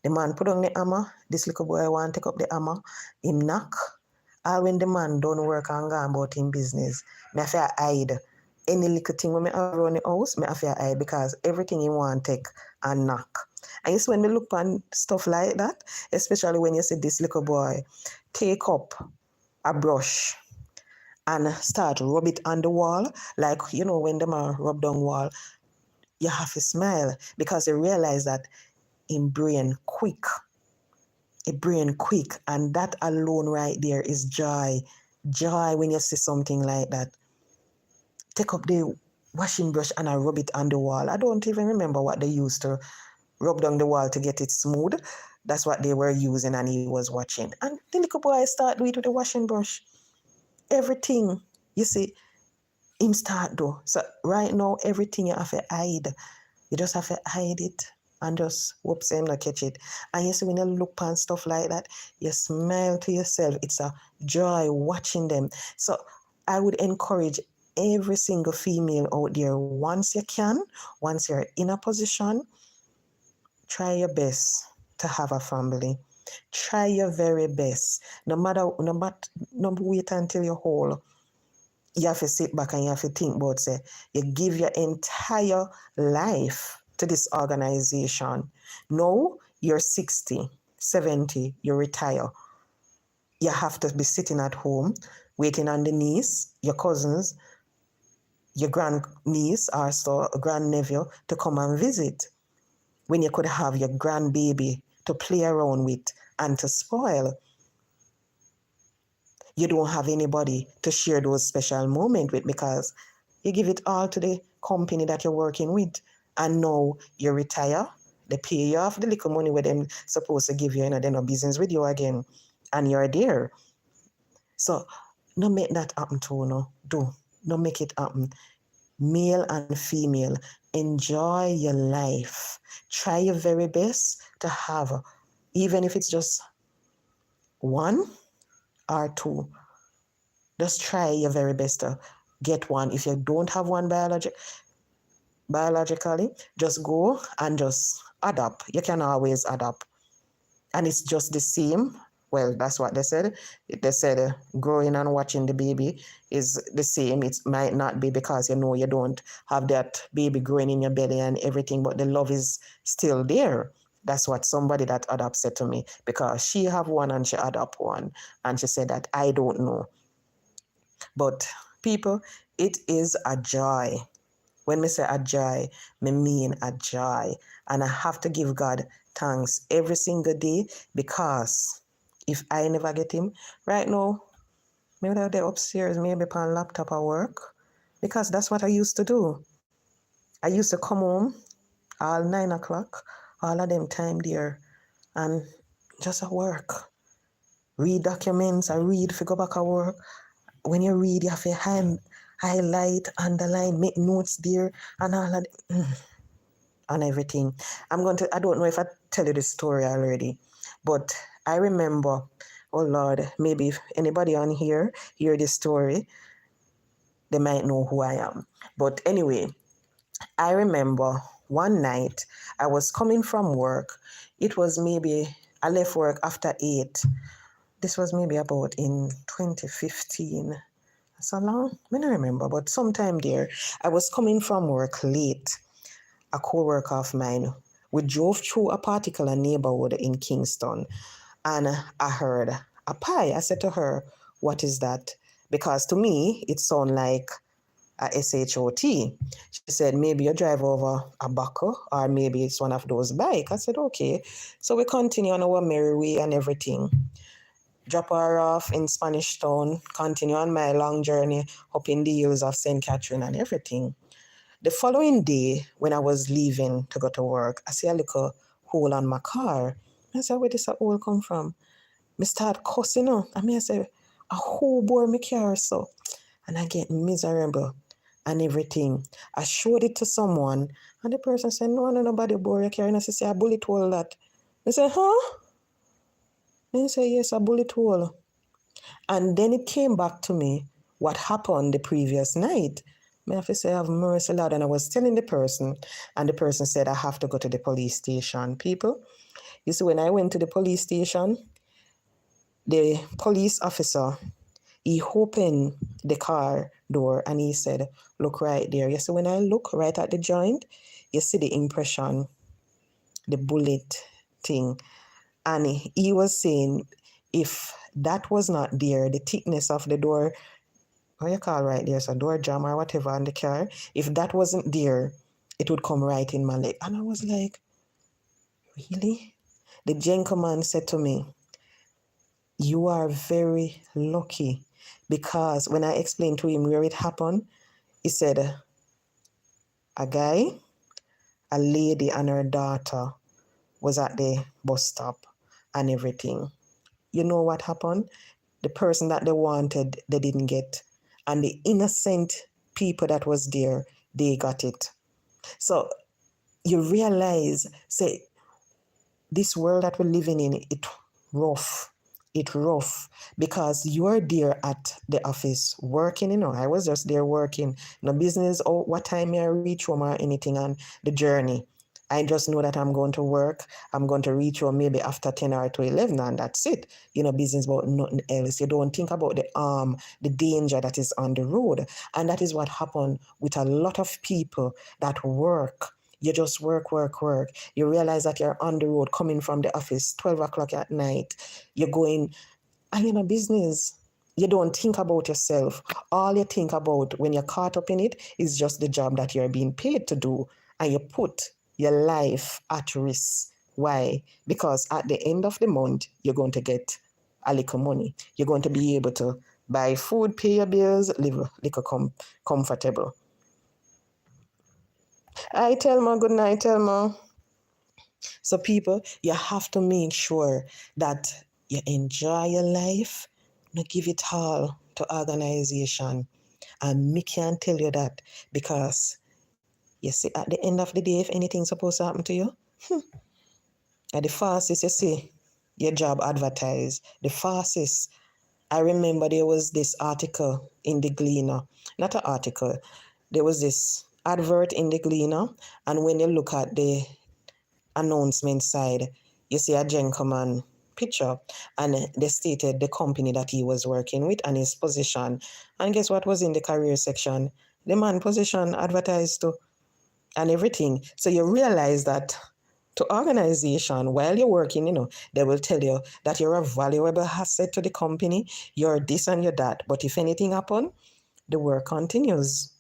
The man put on the hammer. This little boy want to take up the hammer. Him knock. All when the man don't work and go about him business, me have to hide. Any little thing when me have around the house, me have to hide because everything he want take and knock. And you see when me look on stuff like that, especially when you see this little boy take up a brush and start rub it on the wall, like, you know, when the man rub down wall, you have to smile because you realize that in brain quick, and that alone right there is joy. Joy when you see something like that. Take up the washing brush and I rub it on the wall. I don't even remember what they used to rub down the wall to get it smooth. That's what they were using and he was watching. And the little boy start doing it with the washing brush. Everything, you see, him start do. So right now, everything you have to hide. You just have to hide it and just hope him not catch it. And you see, when you look on stuff like that, you smile to yourself. It's a joy watching them. So I would encourage every single female out there, once you can, once you're in a position, try your best to have a family. Try your very best. No wait until you're whole. You have to sit back and you have to think about, say, you give your entire life to this organization. Now you're 60, 70, you retire. You have to be sitting at home, waiting on the niece, your cousins, your grandniece or so, grandnephew to come and visit, when you could have your grandbaby to play around with and to spoil. You don't have anybody to share those special moments with because you give it all to the company that you're working with. And now you retire, they pay you off the little money where them supposed to give you, and they're no business with you again. And you're there. So no make that happen to no. No make it happen. Male and female, enjoy your life. Try your very best to have, even if it's just one or two, just try your very best to get one. If you don't have one biologically, just go and just adapt. You can always adapt. And it's just the same. Well, that's what they said. They said growing and watching the baby is the same. It might not be because you know you don't have that baby growing in your belly and everything, but the love is still there. That's what somebody that adopts said to me, because she have one and she adopt one. And she said that I don't know. But people, it is a joy. When me say a joy, me mean a joy. And I have to give God thanks every single day, because if I never get him, right now, maybe they're upstairs, maybe on laptop at work, because that's what I used to do. I used to come home all 9 o'clock, all of them time there, and just at work. Read documents, I read, go back at work. When you read, you have to highlight, underline, make notes there, and all of that, and everything. I don't know if I tell you this story already, but I remember, oh Lord, maybe if anybody on here hear this story, they might know who I am. But anyway, I remember one night I was coming from work. It was maybe, I left work after 8. This was maybe about in 2015. So long? I don't remember, but sometime there, I was coming from work late. A co-worker of mine, we drove through a particular neighborhood in Kingston, and I heard a pie. I said to her, what is that? Because to me, it sounded like a SHOT. She said, maybe you drive over a buckle, or maybe it's one of those bikes. I said, okay. So we continue on our merry way and everything. Drop her off in Spanish Town, continue on my long journey up in the hills of St. Catherine and everything. The following day, when I was leaving to go to work, I see a little hole on my car. I said, where does that hole come from? I start cussing out. I say, a hole bore my car so. And I get miserable and everything. I showed it to someone, and the person said, no, nobody bore your car. And I said, a bullet hole that. I said, huh? And I said, yes, a bullet hole. And then it came back to me what happened the previous night. Me have to say, have mercy, Lord. And I was telling the person, and the person said, I have to go to the police station. People, you see, when I went to the police station, the police officer, he opened the car door and he said, look right there. You see, when I look right at the joint, you see the impression, the bullet thing. And he was saying, if that was not there, the thickness of the door, what you call right there, so door jam or whatever on the car, if that wasn't there, it would come right in my leg. And I was like, really? The gentleman said to me, you are very lucky, because when I explained to him where it happened, he said, a guy, a lady and her daughter was at the bus stop and everything. You know what happened? The person that they wanted, they didn't get. And the innocent people that was there, they got it. So you realize, say, this world that we're living in, it rough. It rough because you're there at the office working, I was just there working. No business, what time I reach home or anything on the journey. I just know that I'm going to work. I'm going to reach home maybe after 10 or to 11 and that's it. Business about nothing else. You don't think about the danger that is on the road. And that is what happened with a lot of people that work. You just work. You realize that you're on the road coming from the office, 12 o'clock at night. You're going, and you're in a business. You don't think about yourself. All you think about when you're caught up in it is just the job that you're being paid to do. And you put your life at risk. Why? Because at the end of the month, you're going to get a little money. You're going to be able to buy food, pay your bills, live a little comfortable. I tell ma, good night, tell ma. So people, you have to make sure that you enjoy your life, not give it all to organization. And me can tell you that because you see, at the end of the day, if anything's supposed to happen to you, at the fastest you see your job advertised, the fastest. I remember there was this article in the Gleaner, not an article, there was this advert in the Gleaner, and when you look at the announcement side, you see a gentleman picture, and they stated the company that he was working with and his position. And guess what was in the career section? The man position advertised to and everything. So you realize that to organization, while you're working, they will tell you that you're a valuable asset to the company, you're this and you're that. But if anything happens, the work continues.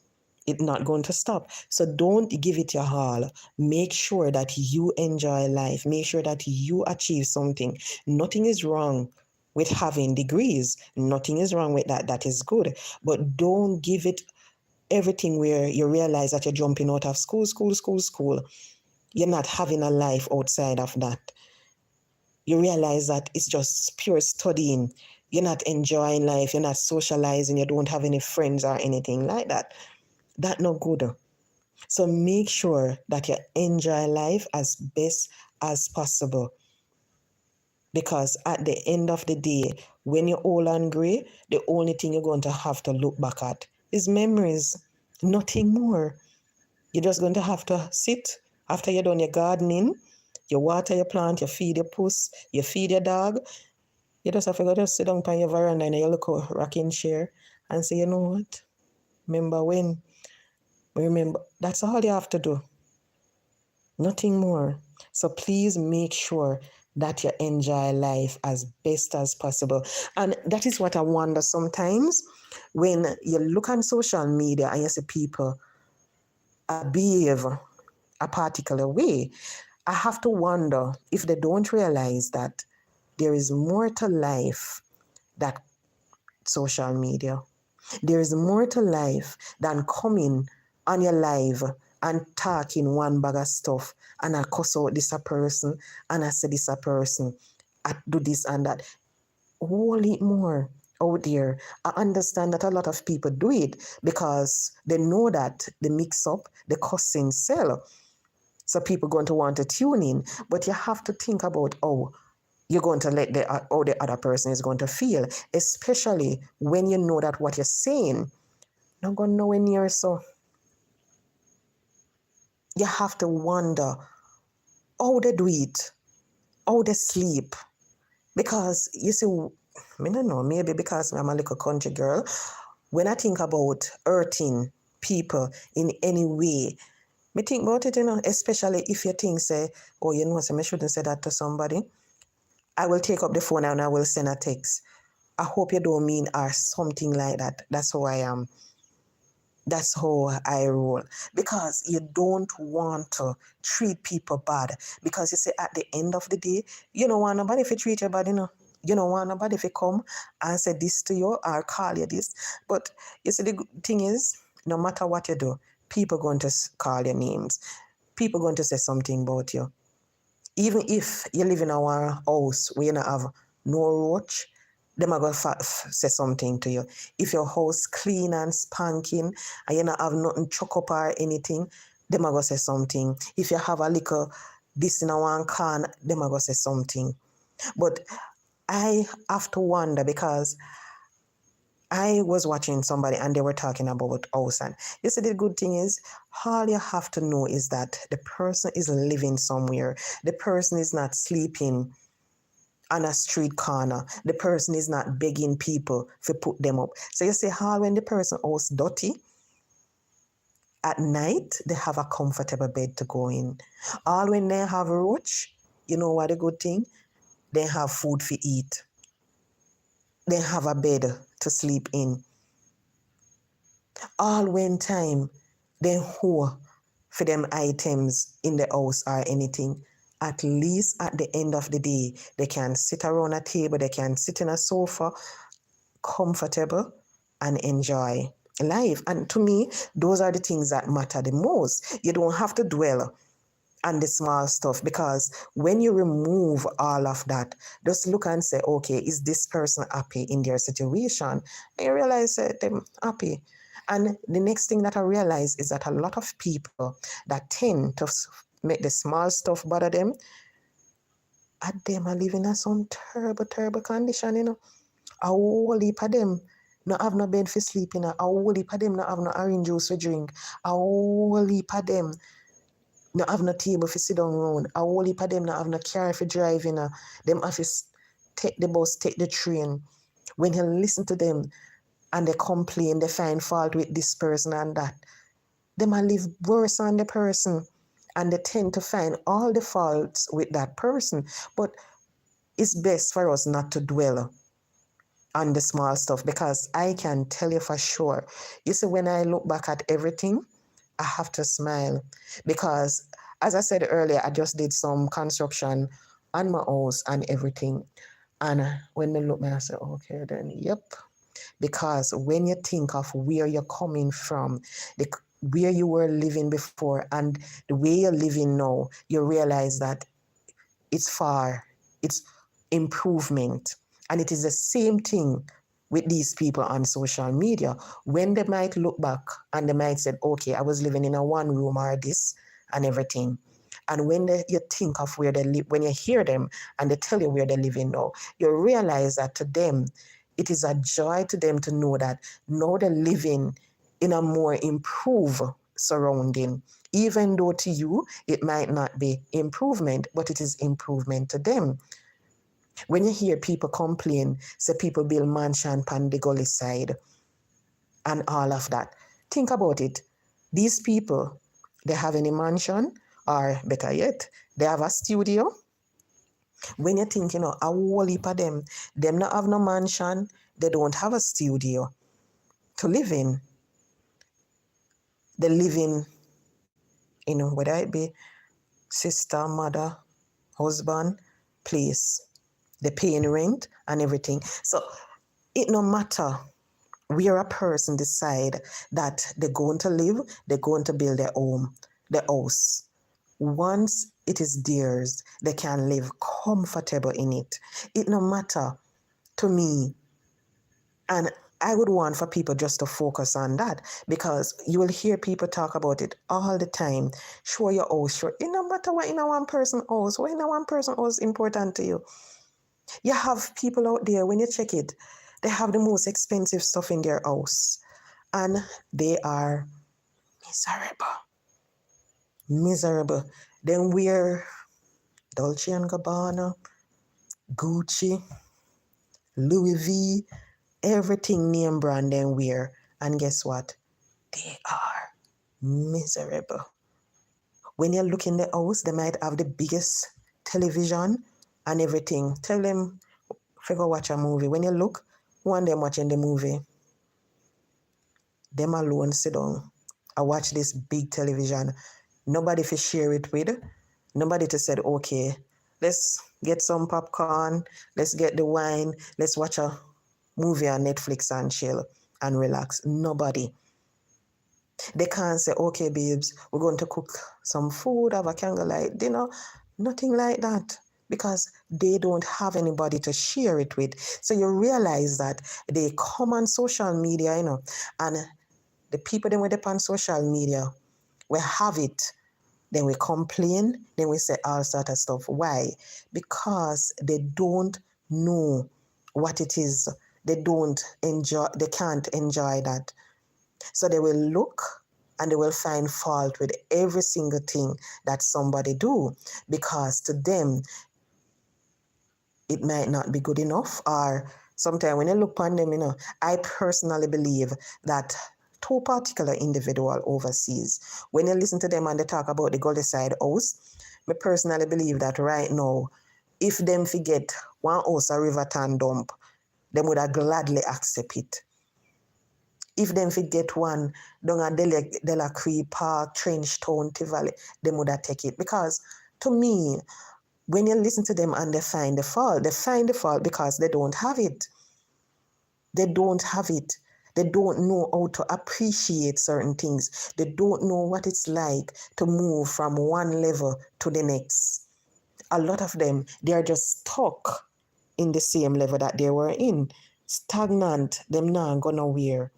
It's not going to stop. So don't give it your all. Make sure that you enjoy life. Make sure that you achieve something. Nothing is wrong with having degrees. Nothing is wrong with that. That is good. But don't give it everything where you realize that you're jumping out of school. You're not having a life outside of that. You realize that it's just pure studying. You're not enjoying life. You're not socializing. You don't have any friends or anything like that. That's not good. So make sure that you enjoy life as best as possible. Because at the end of the day, when you're old and gray, the only thing you're going to have to look back at is memories. Nothing more. You're just going to have to sit after you're done your gardening, you water your plant, you feed your puss, you feed your dog. You just have to go sit down on your veranda and you look at a rocking chair and say, you know what? Remember when? Remember, that's all you have to do. Nothing more. So please make sure that you enjoy life as best as possible. And that is what I wonder sometimes when you look on social media and you see people behave a particular way. I have to wonder if they don't realize that there is more to life than social media. There is more to life than coming on your live and talking one bag of stuff and I cuss out this a person and I say this a person. I do this and that. Hold it more out there. I understand that a lot of people do it because they know that the mix up, the cussing sell. So people going to want to tune in. But you have to think about you're going to let how the other person is going to feel, especially when you know that what you're saying not going nowhere near so. You have to wonder how they do it, how they sleep. Because you see, I don't know, maybe because I'm a little country girl, when I think about hurting people in any way, me think about it, especially if you think, say, oh, so I shouldn't say that to somebody. I will take up the phone and I will send a text. I hope you don't mean or something like that. That's how I am. That's how I roll. Because you don't want to treat people bad. Because you say at the end of the day, you don't want nobody if you treat you bad, You don't want nobody if you come and say this to you or call you this. But you see, the thing is, no matter what you do, people going to call your names. People going to say something about you. Even if you live in our house where you don't have no roach, them are going to say something to you. If your house clean and spanking and you don't have nothing chuck up or anything, them are going to say something. If you have a little this in a one can, them are going to say something. But I have to wonder because I was watching somebody and they were talking about house. And you see, the good thing is, all you have to know is that the person is living somewhere. The person is not sleeping on a street corner. The person is not begging people to put them up. So you see, how when the person house dirty, at night, they have a comfortable bed to go in. All when they have roach, you know what a good thing? They have food to eat. They have a bed to sleep in. All when time, they who for them items in the house or anything, at least at the end of the day, they can sit around a table, they can sit in a sofa, comfortable and enjoy life. And to me, those are the things that matter the most. You don't have to dwell on the small stuff because when you remove all of that, just look and say, okay, is this person happy in their situation? And you realize that they're happy. And the next thing that I realize is that a lot of people that tend to make the small stuff bother them, at them are living in some terrible, terrible condition, A whole heap of them not have no bed for sleep, A whole heap of them not have no orange juice to drink. A whole heap of them not have no table for sit down round. A whole heap of them not have no car for drive, Them have to take the bus, take the train. When you listen to them and they complain, they find fault with this person and that, they might live worse on the person. And they tend to find all the faults with that person. But it's best for us not to dwell on the small stuff because I can tell you for sure. You see, when I look back at everything, I have to smile because, as I said earlier, I just did some construction on my house and everything. And when I look back, I say, okay, then, yep. Because when you think of where you're coming from, where you were living before and the way you're living now, you realize that it's far, it's improvement. And it is the same thing with these people on social media. When they might look back and they might say, okay, I was living in a one room or this and everything. And when you think of where they live, when you hear them and they tell you where they're living now, you realize that to them, it is a joy to them to know that now they're living in a more improved surrounding. Even though to you, it might not be improvement, but it is improvement to them. When you hear people complain, say people build mansion on the gully side and all of that, think about it. These people, they have any mansion or better yet, they have a studio. When you think, a whole heap of them not have no mansion, they don't have a studio to live in. They live in, whether it be sister, mother, husband, place. They paying rent and everything. So it no matter where a person decide that they're going to live, they're going to build their home, their house. Once it is theirs, they can live comfortable in it. It no matter to me. And I would want for people just to focus on that because you will hear people talk about it all the time. Show your house, show. It no matter what in a one person house, what in a one person house is important to you. You have people out there, when you check it, they have the most expensive stuff in their house and they are miserable. Miserable. Then wear Dolce & Gabbana, Gucci, Louis V, everything name brand then wear. And guess what? They are miserable. When you look in the house, they might have the biggest television and everything. Tell them, figure watch a movie. When you look, one them watching the movie, them alone sit down. I watch this big television. Nobody to share it with. Nobody to say, okay, let's get some popcorn, let's get the wine, let's watch a movie on Netflix and chill and relax. Nobody. They can't say, okay, babes, we're going to cook some food, have a candlelight dinner. Nothing like that. Because they don't have anybody to share it with. So you realize that they come on social media, and the people that went up on social media, we have it, then we complain, then we say all sort of stuff. Why? Because they don't know what it is. They can't enjoy that. So they will look and they will find fault with every single thing that somebody do, because to them, it might not be good enough. Or sometimes when you look on them, I personally believe that two particular individual overseas, when you listen to them and they talk about the Gully Side house, I personally believe that right now, if them forget one house a Riverton dump, them would have gladly accept it. If them forget one down at Dela Cree Park, Trenchtown, Tivoli, them would have take it. Because to me, when you listen to them and they find the fault because they don't have it. They don't have it. They don't know how to appreciate certain things. They don't know what it's like to move from one level to the next. A lot of them, they are just stuck in the same level that they were in. Stagnant, them not going nowhere.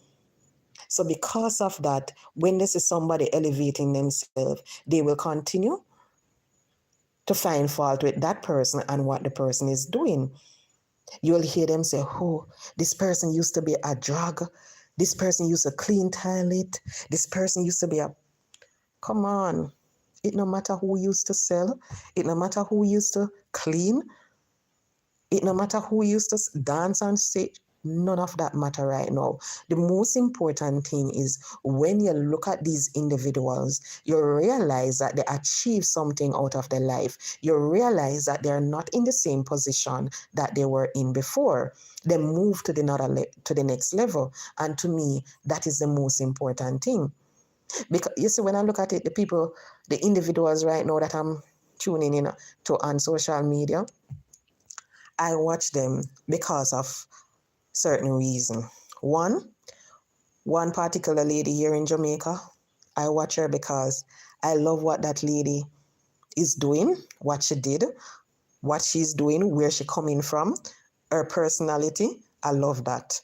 So because of that, when they see somebody elevating themselves, they will continue to find fault with that person and what the person is doing. You'll hear them say, oh, this person used to be a drug. This person used to clean toilet. This person used to be a... Come on. It no matter who used to sell. It no matter who used to clean. It no matter who used to dance on stage. None of that matter right now. The most important thing is when you look at these individuals, you realize that they achieve something out of their life. You realize that they're not in the same position that they were in before. They move to the next level. And to me, that is the most important thing. Because you see, when I look at it, the individuals right now that I'm tuning in to on social media, I watch them because of certain reason. One particular lady here in Jamaica, I watch her because I love what that lady is doing, what she did, what she's doing, where she's coming from, her personality. I love that.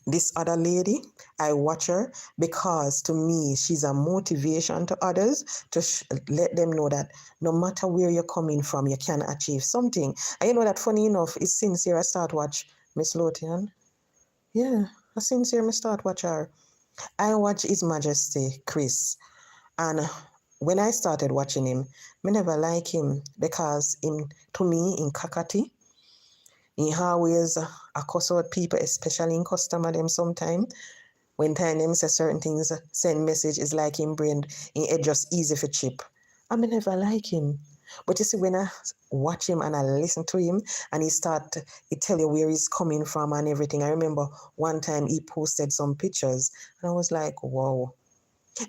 This other lady, I watch her because to me, she's a motivation to others to let them know that no matter where you're coming from, you can achieve something. And you know that funny enough, it's sincere I start watch Miss Lothian. Yeah, I sincere I start watch her. I watch His Majesty, Kris. And when I started watching him, I never like him because to me, in Kakati, he always cuss out people, especially in customer them sometime. When time them say certain things, send message is like him brain, it just easy for chip. I never like him. But you see, when I watch him and I listen to him and he tell you where he's coming from and everything. I remember one time he posted some pictures and I was like, wow.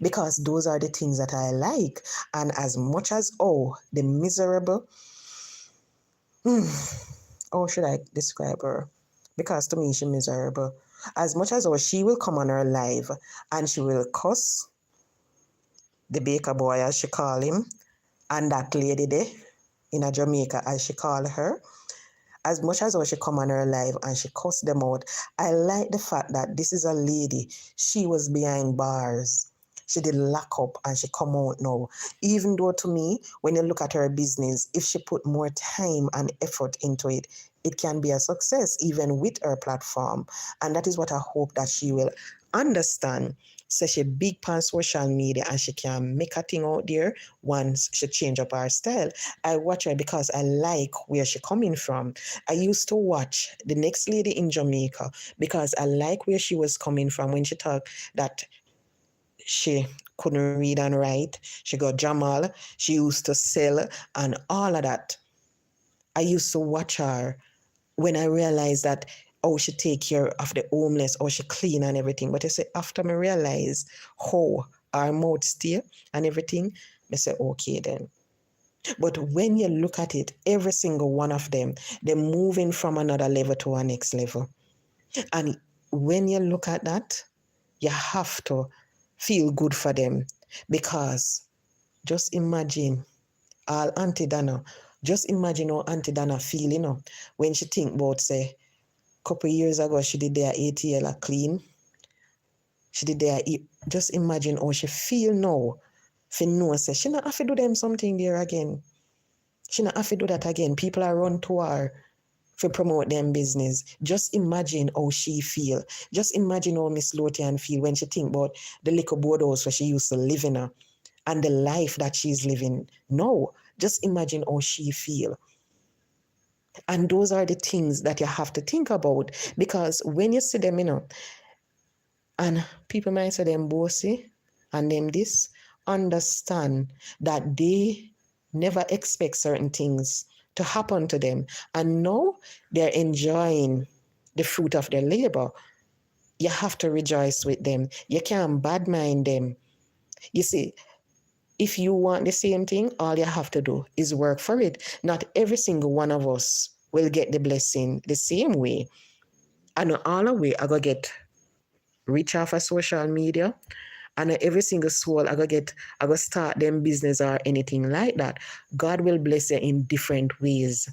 Because those are the things that I like. And as much as, the miserable, how should I describe her? Because to me, she's miserable. As much as she will come on her live and she will cuss the baker boy, as she call him, and that lady there in a Jamaica, as she call her, as much as she come on her live and she cuss them out, I like the fact that this is a lady. She was behind bars. She did lock up and she come out now. Even though to me, when you look at her business, if she put more time and effort into it, it can be a success even with her platform. And that is what I hope that she will understand. So she big on social media and she can make a thing out there once she change up her style. I watch her because I like where she coming from. I used to watch the next lady in Jamaica because I like where she was coming from when she talked that she couldn't read and write. She got Jamal. She used to sell and all of that. I used to watch her when I realized that, oh, she take care of the homeless or she clean and everything. But I say, after I realize how our mouth stay and everything, I say, okay then. But when you look at it, every single one of them, they're moving from another level to a next level. And when you look at that, you have to feel good for them because just imagine all Auntie Dana, just imagine how Auntie Dana feel, when she think about, say, couple years ago, she did their ATL clean. She did their, just imagine how she feel now. She know, say, she not have to do them something there again. She not have to do that again. People are run to her to promote them business. Just imagine how she feel. Just imagine how Miss Lothian feel when she think about the little boardhouse where she used to live in and the life that she's living now. Just imagine how she feel. And those are the things that you have to think about because when you see them, and people might say them bossy and them this, understand that they never expect certain things to happen to them. And now they're enjoying the fruit of their labor. You have to rejoice with them. You can't bad mind them. You see, if you want the same thing, all you have to do is work for it. Not every single one of us will get the blessing the same way. And all the way, I go get rich off of social media. And every single soul, I go start them business or anything like that. God will bless you in different ways.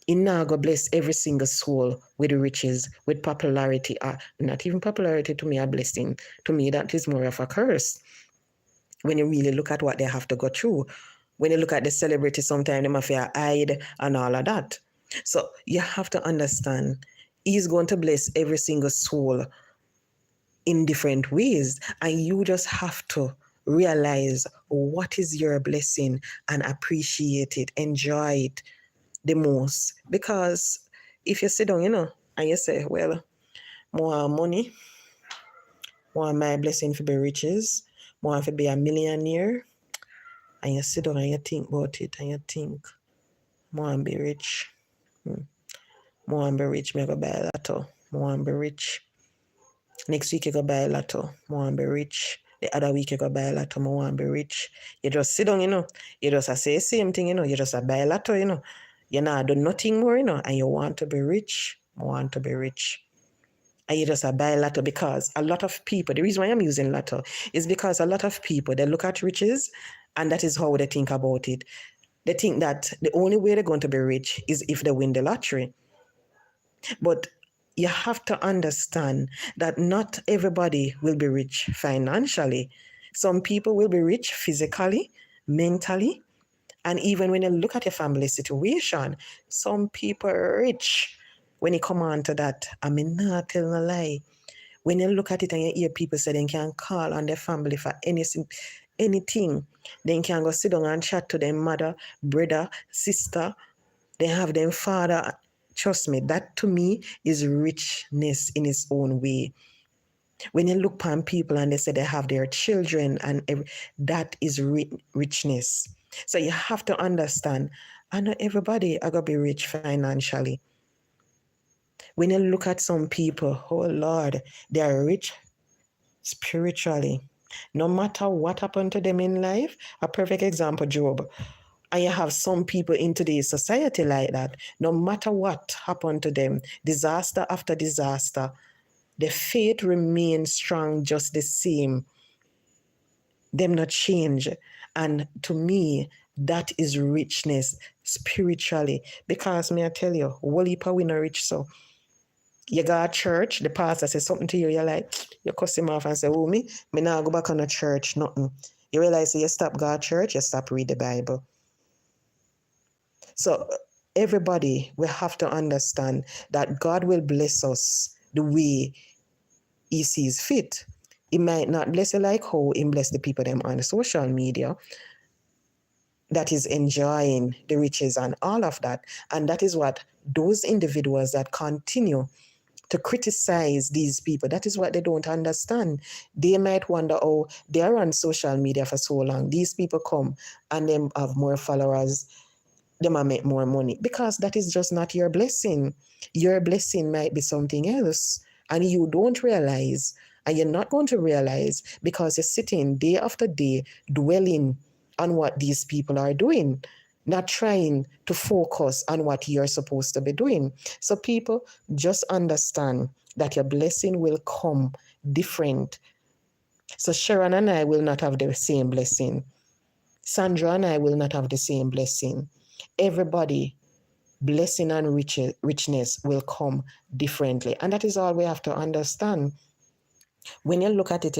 He now go bless every single soul with riches, with popularity. Not even popularity to me a blessing. To me, that is more of a curse. When you really look at what they have to go through. When you look at the celebrity, sometimes they must hide and all of that. So you have to understand, he's going to bless every single soul in different ways. And you just have to realize what is your blessing and appreciate it, enjoy it the most. Because if you sit down, and you say, well, more money, more my blessing for be riches, more for be a millionaire, and you sit down and you think about it and you think, more and be rich. More and be rich, me go buy a lotto. More and be rich. Next week you go buy a lotto. More and be rich. The other week you go buy a lotto. More and be rich. You just sit down, You just say the same thing, You just buy a lotto, You not do nothing more, And you want to be rich. Want to be rich. And you just buy a lotto because a lot of people, the reason why I'm using lotto is because a lot of people, they look at riches and that is how they think about it. They think that the only way they're going to be rich is if they win the lottery. But you have to understand that not everybody will be rich financially. Some people will be rich physically, mentally, and even when you look at your family situation, some people are rich. When you come on to that, I mean, not telling a lie. When you look at it and you hear people say they can call on their family for anything, they can go sit down and chat to their mother, brother, sister, they have their father. Trust me, that to me is richness in its own way. When you look upon people and they say they have their children, and that is richness. So you have to understand, I know everybody are going to be rich financially. When you look at some people, oh Lord, they are rich spiritually. No matter what happened to them in life, a perfect example, Job. And you have some people in today's society like that. No matter what happened to them, disaster after disaster, the faith remains strong just the same. Them not change. And to me, that is richness spiritually. Because may I tell you, whole heap of we not rich so. You go to church, the pastor says something to you, you're like, you cuss him off and say, oh, me now go back on a church, nothing. You realize you stop go to church, you stop read the Bible. So everybody will have to understand that God will bless us the way he sees fit. It might not bless you like how it bless the people them on social media that is enjoying the riches and all of that. And that is what those individuals that continue to criticize these people, that is what they don't understand. They might wonder, oh, they are on social media for so long. These people come and they have more followers, they might make more money, because that is just not your blessing. Your blessing might be something else, and you don't realize, and you're not going to realize, because you're sitting day after day dwelling on what these people are doing, not trying to focus on what you're supposed to be doing. So people, just understand that your blessing will come different. So Sharon and I will not have the same blessing. Sandra and I will not have the same blessing. Everybody, blessing and richness will come differently. And that is all we have to understand when you look at it,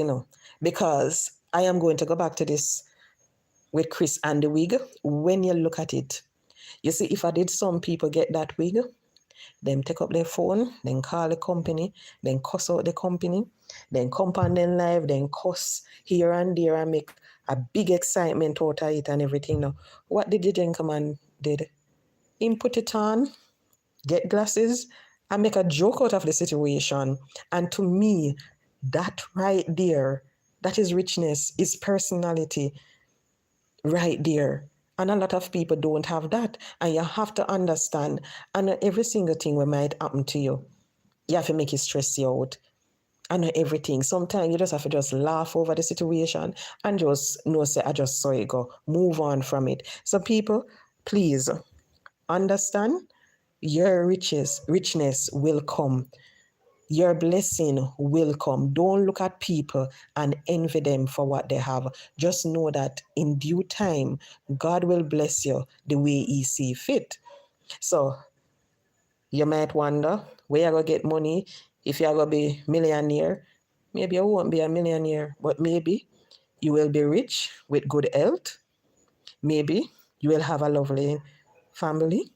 because I am going to go back to this with Kris and the wig. When you look at it, you see, if I did some people get that wig, them take up their phone, then call the company, then cuss out the company, then come on them live, then cuss here and there and make a big excitement out of it and everything. Now, what did the gentleman did? Him put it on, get glasses, and make a joke out of the situation. And to me, that right there, that is richness, is personality right there. And a lot of people don't have that. And you have to understand, and every single thing that might happen to you, you have to make it stress you out. And everything. Sometimes you just have to just laugh over the situation and just say, I just saw it go. Move on from it. So people, please understand, your richness will come. Your blessing will come. Don't look at people and envy them for what they have. Just know that in due time, God will bless you the way He see fit. So you might wonder, where you going to get money if you're going to be millionaire? Maybe you won't be a millionaire, but maybe you will be rich with good health. Maybe you will have a lovely family.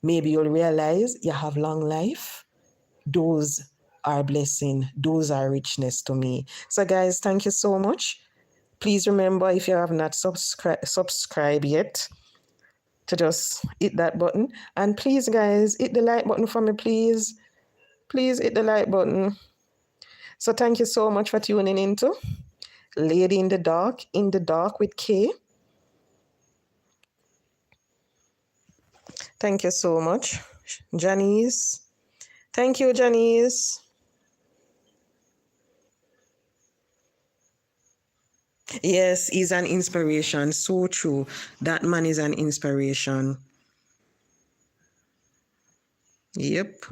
Maybe you'll realize you have long life. Those are blessing. Those are richness to me. So guys, thank you so much. Please remember, if you have not subscribed yet, to just hit that button. And please guys, hit the like button for me, please. Please hit the like button. So thank you so much for tuning into Lady in the Dark with K. Thank you so much, Janice. Thank you, Janice. Yes, he's an inspiration. So true. That man is an inspiration. Yep.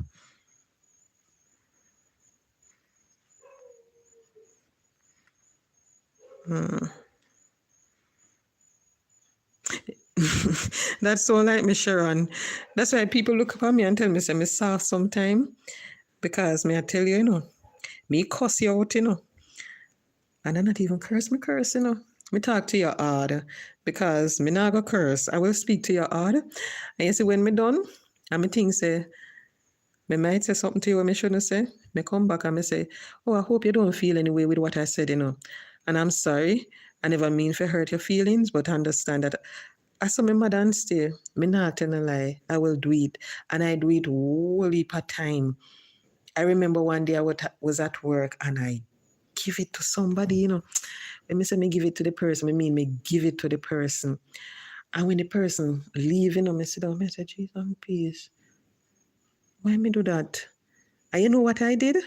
That's so like me, Sharon. That's why people look upon me and tell me, say, me soft sometime. Because me, I tell you, me cuss you out, And I not even curse, Me talk to your hard. Because me not go curse. I will speak to your hard. And you see, when me done, and me think say, me might say something to you when me shouldn't say. Me come back and me say, oh, I hope you don't feel any way with what I said, And I'm sorry. I never mean to hurt your feelings, but understand that I saw my mother and stay. Me not tell a lie. I will do it. And I do it whole heap of time. I remember one day I was at work and I give it to somebody, When me say me give it to the person, I mean me give it to the person. And when the person leave, me sit down, me say, Jesus, peace. Why me do that? And you know what I did?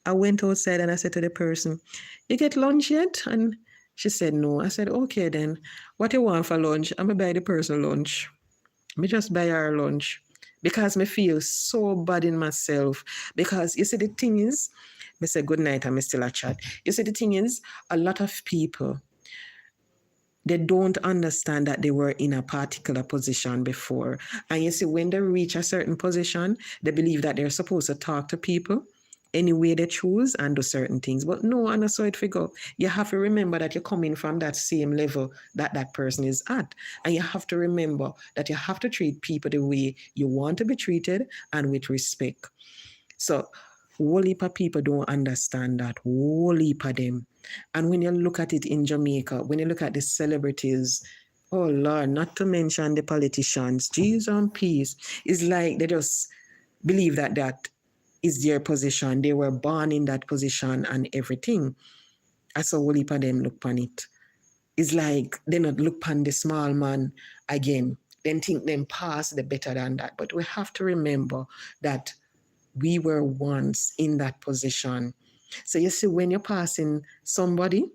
I went outside and I said to the person, you get lunch yet? And she said, no. I said, okay then. What you want for lunch? I'm going to buy the person lunch. Me just buy her lunch. Because me feel so bad in myself. Because you see, the thing is, me say good night and me still a chat. You see, the thing is, a lot of people, they don't understand that they were in a particular position before. And you see, when they reach a certain position, they believe that they're supposed to talk to people any way they choose and do certain things. But no, and that's how it figure. You have to remember that you're coming from that same level that that person is at. And you have to remember that you have to treat people the way you want to be treated and with respect. So Whole heap of people don't understand that. Whole heap of them. And when you look at it in Jamaica, when you look at the celebrities, oh Lord, not to mention the politicians, Jesus and peace, it's like they just believe that that is their position. They were born in that position and everything. That's how whole heap of them look on it. It's like they not look on the small man again. Then think them past the better than that. But we have to remember that we were once in that position. So you see, when you're passing somebody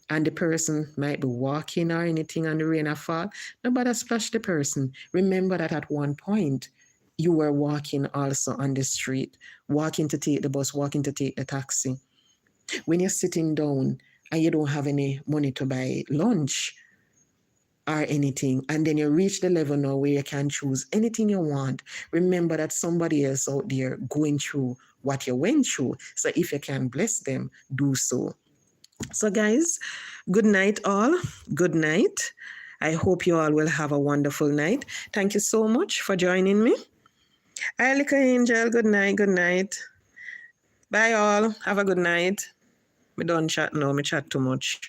and the person might be walking or anything and the rain or fall, nobody splash the person. Remember that at one point, you were walking also on the street, walking to take the bus, walking to take the taxi. When you're sitting down and you don't have any money to buy lunch or anything, and then you reach the level now where you can choose anything you want, remember that somebody else out there going through what you went through. So if you can bless them, do so. So guys, good night all. Good night. I hope you all will have a wonderful night. Thank you so much for joining me. Hi, little angel. Good night. Good night. Bye all. Have a good night. Me don't chat now. Me chat too much.